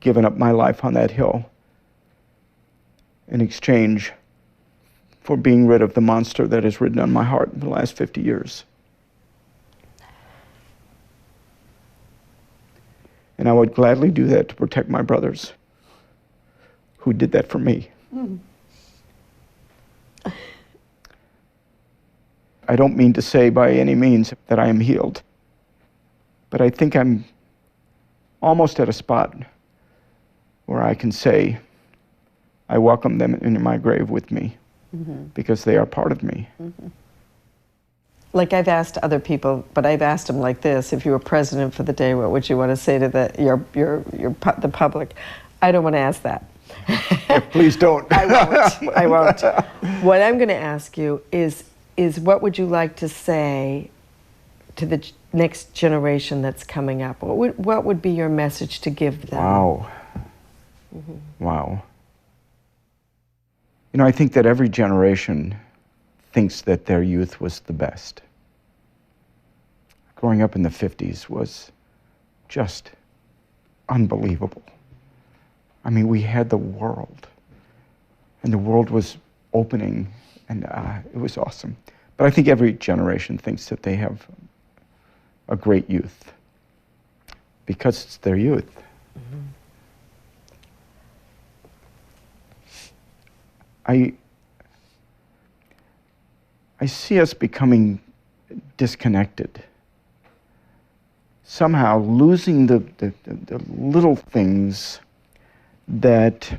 given up my life on that hill in exchange for being rid of the monster that has ridden on my heart in the last 50 years. And I would gladly do that to protect my brothers who did that for me. Mm. I don't mean to say by any means that I am healed, but I think I'm almost at a spot where I can say I welcome them into my grave with me, because they are part of me. Like I've asked other people, but I've asked them like this: if you were president for the day, what would you want to say to the public? I don't want to ask that. Please don't. I won't. I won't. What I'm going to ask you is what would you like to say to the next generation that's coming up? What would be your message to give them? Wow. Wow. You know, I think that every generation thinks that their youth was the best. Growing up in the 50s was just unbelievable. I mean, we had the world, and the world was opening, and it was awesome. But I think every generation thinks that they have a great youth because it's their youth. I see us becoming disconnected, somehow losing the little things that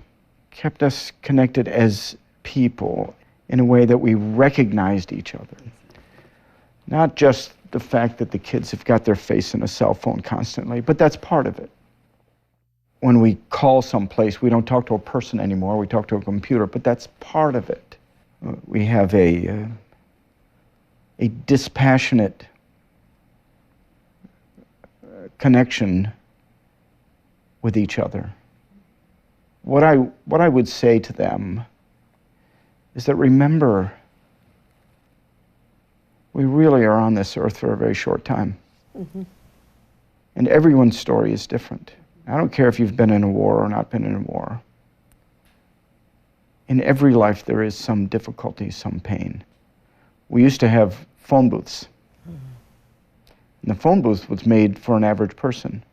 kept us connected as people in a way that we recognized each other. Not just the fact that the kids have got their face in a cell phone constantly, but that's part of it. When we call someplace, we don't talk to a person anymore, we talk to a computer, but that's part of it. We have a dispassionate connection with each other. What I would say to them is that remember, we really are on this earth for a very short time. And everyone's story is different. I don't care if you've been in a war or not been in a war. In every life there is some difficulty, some pain. We used to have phone booths. And the phone booth was made for an average person.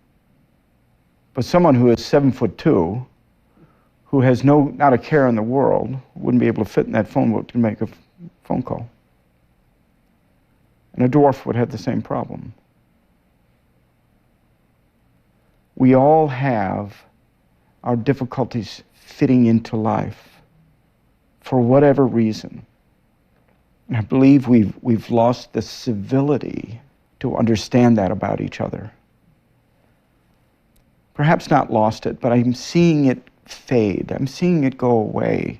But someone who is 7'2", who has not a care in the world, wouldn't be able to fit in that phone booth to make a phone call. And a dwarf would have the same problem. We all have our difficulties fitting into life for whatever reason. And I believe we've lost the civility to understand that about each other. Perhaps not lost it, but I'm seeing it fade. I'm seeing it go away.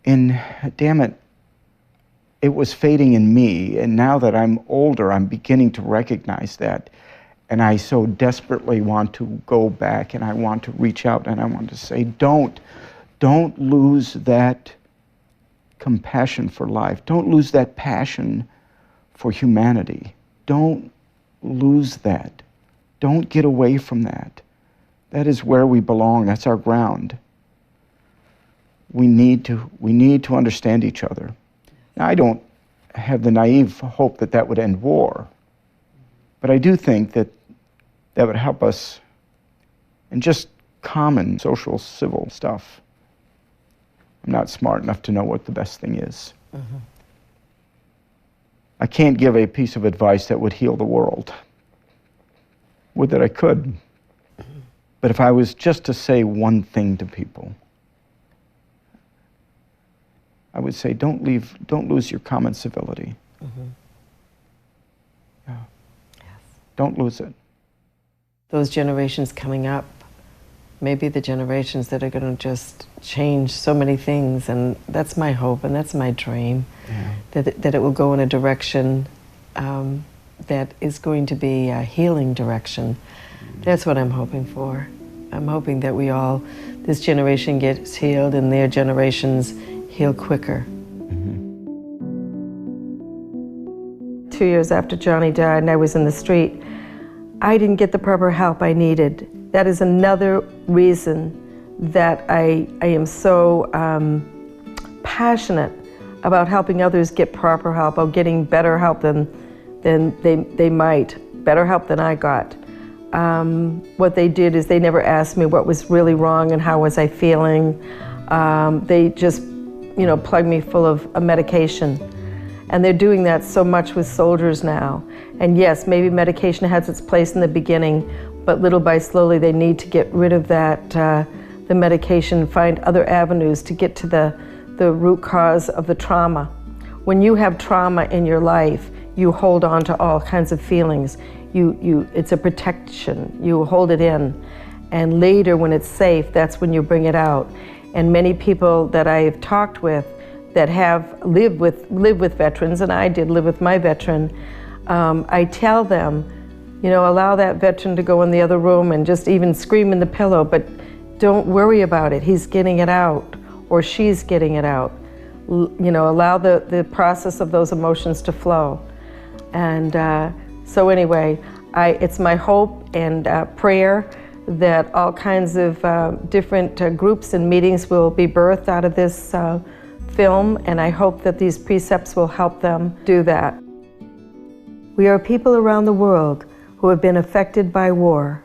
And damn it, it was fading in me. And now that I'm older, I'm beginning to recognize that. And I so desperately want to go back, and I want to reach out, and I want to say, don't lose that compassion for life. Don't lose that passion for humanity. Don't lose that. Don't get away from that. That is where we belong. That's our ground. We need to understand each other. Now, I don't have the naive hope that that would end war, but I do think that that would help us in just common social, civil stuff. I'm not smart enough to know what the best thing is. I can't give a piece of advice that would heal the world. Would that I could. But if I was just to say one thing to people, I would say don't lose your common civility. Yeah. Yes. Don't lose it. Those generations coming up, maybe the generations that are going to just change so many things, and that's my hope and that's my dream, that it will go in a direction that is going to be a healing direction. That's what I'm hoping for. I'm hoping that this generation gets healed and their generations heal quicker. 2 years after Johnny died and I was in the street, I didn't get the proper help I needed. That is another reason that I am so passionate about helping others get proper help, or getting better help than they might, better help than I got. What they did is they never asked me what was really wrong and how was I feeling. They just, plugged me full of medication. And they're doing that so much with soldiers now. And yes, maybe medication has its place in the beginning, but little by slowly they need to get rid of that, the medication, find other avenues to get to the root cause of the trauma. When you have trauma in your life, you hold on to all kinds of feelings. It's a protection, you hold it in. And later when it's safe, that's when you bring it out. And many people that I've talked with that have lived with veterans, and I did live with my veteran, I tell them, allow that veteran to go in the other room and just even scream in the pillow, but don't worry about it. He's getting it out, or she's getting it out. Allow the process of those emotions to flow. And so anyway, it's my hope and prayer that all kinds of different groups and meetings will be birthed out of this film, and I hope that these precepts will help them do that. We are people around the world who have been affected by war,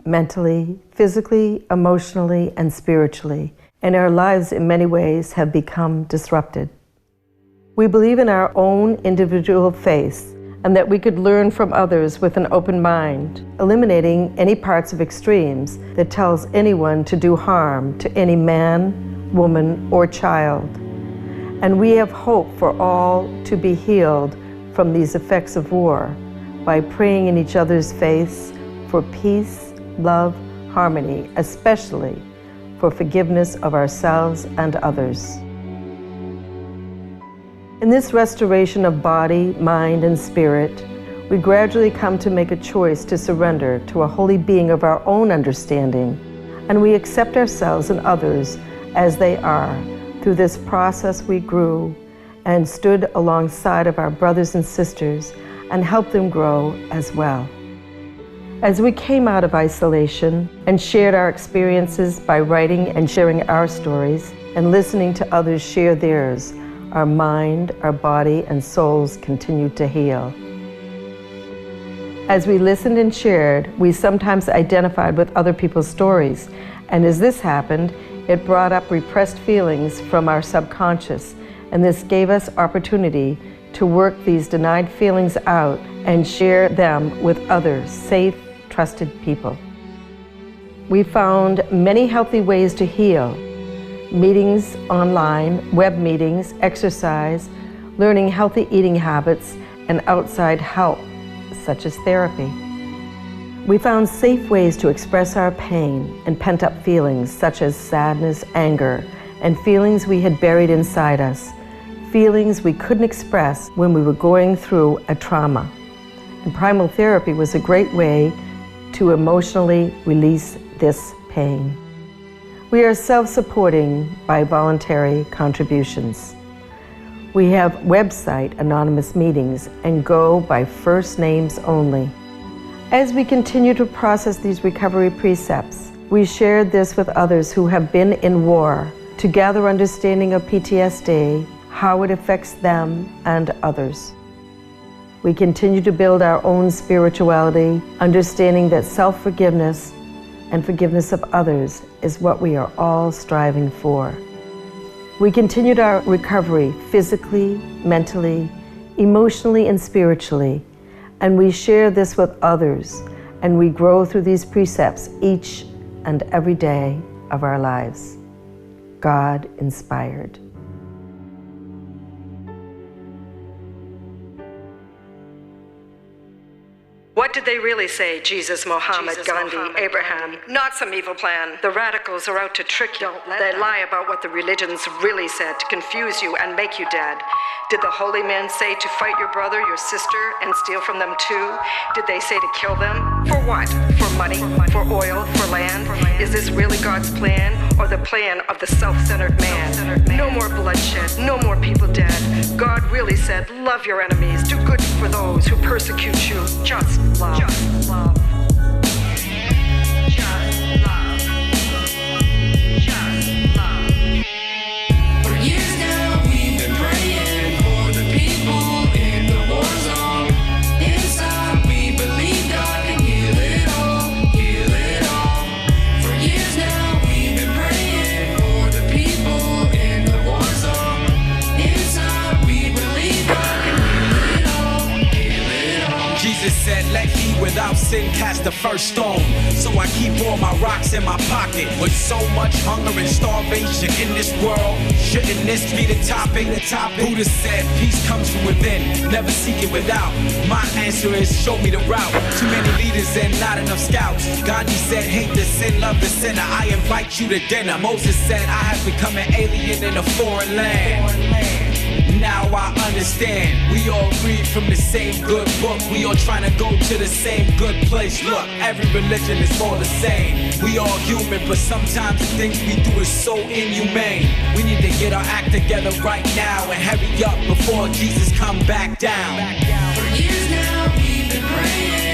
mentally, physically, emotionally, and spiritually, and our lives in many ways have become disrupted. We believe in our own individual faith and that we could learn from others with an open mind, eliminating any parts of extremes that tells anyone to do harm to any man, woman, or child. And we have hope for all to be healed from these effects of war by praying in each other's faiths for peace, love, harmony, especially for forgiveness of ourselves and others. In this restoration of body, mind, and spirit, we gradually come to make a choice to surrender to a holy being of our own understanding, and we accept ourselves and others as they are. Through this process we grew and stood alongside of our brothers and sisters and helped them grow as well. As we came out of isolation and shared our experiences by writing and sharing our stories and listening to others share theirs, our mind, our body, and souls continued to heal. As we listened and shared, we sometimes identified with other people's stories, and as this happened, it brought up repressed feelings from our subconscious, and this gave us opportunity to work these denied feelings out and share them with other safe, trusted people. We found many healthy ways to heal: meetings online, web meetings, exercise, learning healthy eating habits, and outside help, such as therapy. We found safe ways to express our pain and pent-up feelings such as sadness, anger, and feelings we had buried inside us, feelings we couldn't express when we were going through a trauma. And primal therapy was a great way to emotionally release this pain. We are self-supporting by voluntary contributions. We have website anonymous meetings and go by first names only. As we continue to process these recovery precepts, we shared this with others who have been in war to gather understanding of PTSD, how it affects them and others. We continue to build our own spirituality, understanding that self-forgiveness and forgiveness of others is what we are all striving for. We continued our recovery physically, mentally, emotionally, and spiritually, and we share this with others, and we grow through these precepts each and every day of our lives. God inspired. What did they really say Jesus, Mohammed, Gandhi, Abraham? Not some evil plan. The radicals are out to trick you. They lie about what the religions really said to confuse you and make you dead. Did the holy men say to fight your brother, your sister, and steal from them too? Did they say to kill them? For what? For money? For oil? For land? Is this really God's plan, or the plan of the self-centered man? No more bloodshed, no more people dead. God really said, love your enemies, do good for those who persecute you. Just love. Just love. Said, let he without sin cast the first stone. So I keep all my rocks in my pocket. With so much hunger and starvation in this world, shouldn't this be the topic? Buddha said, peace comes from within, never seek it without. My answer is, show me the route. Too many leaders and not enough scouts. Gandhi said, hate the sin, love the sinner. I invite you to dinner. Moses said, I have become an alien in a foreign land. Now I understand. We all read from the same good book. We all trying to go to the same good place. Look, every religion is all the same. We all human, but sometimes the things we do is so inhumane. We need to get our act together right now and hurry up before Jesus come back down. For years now we've been praying.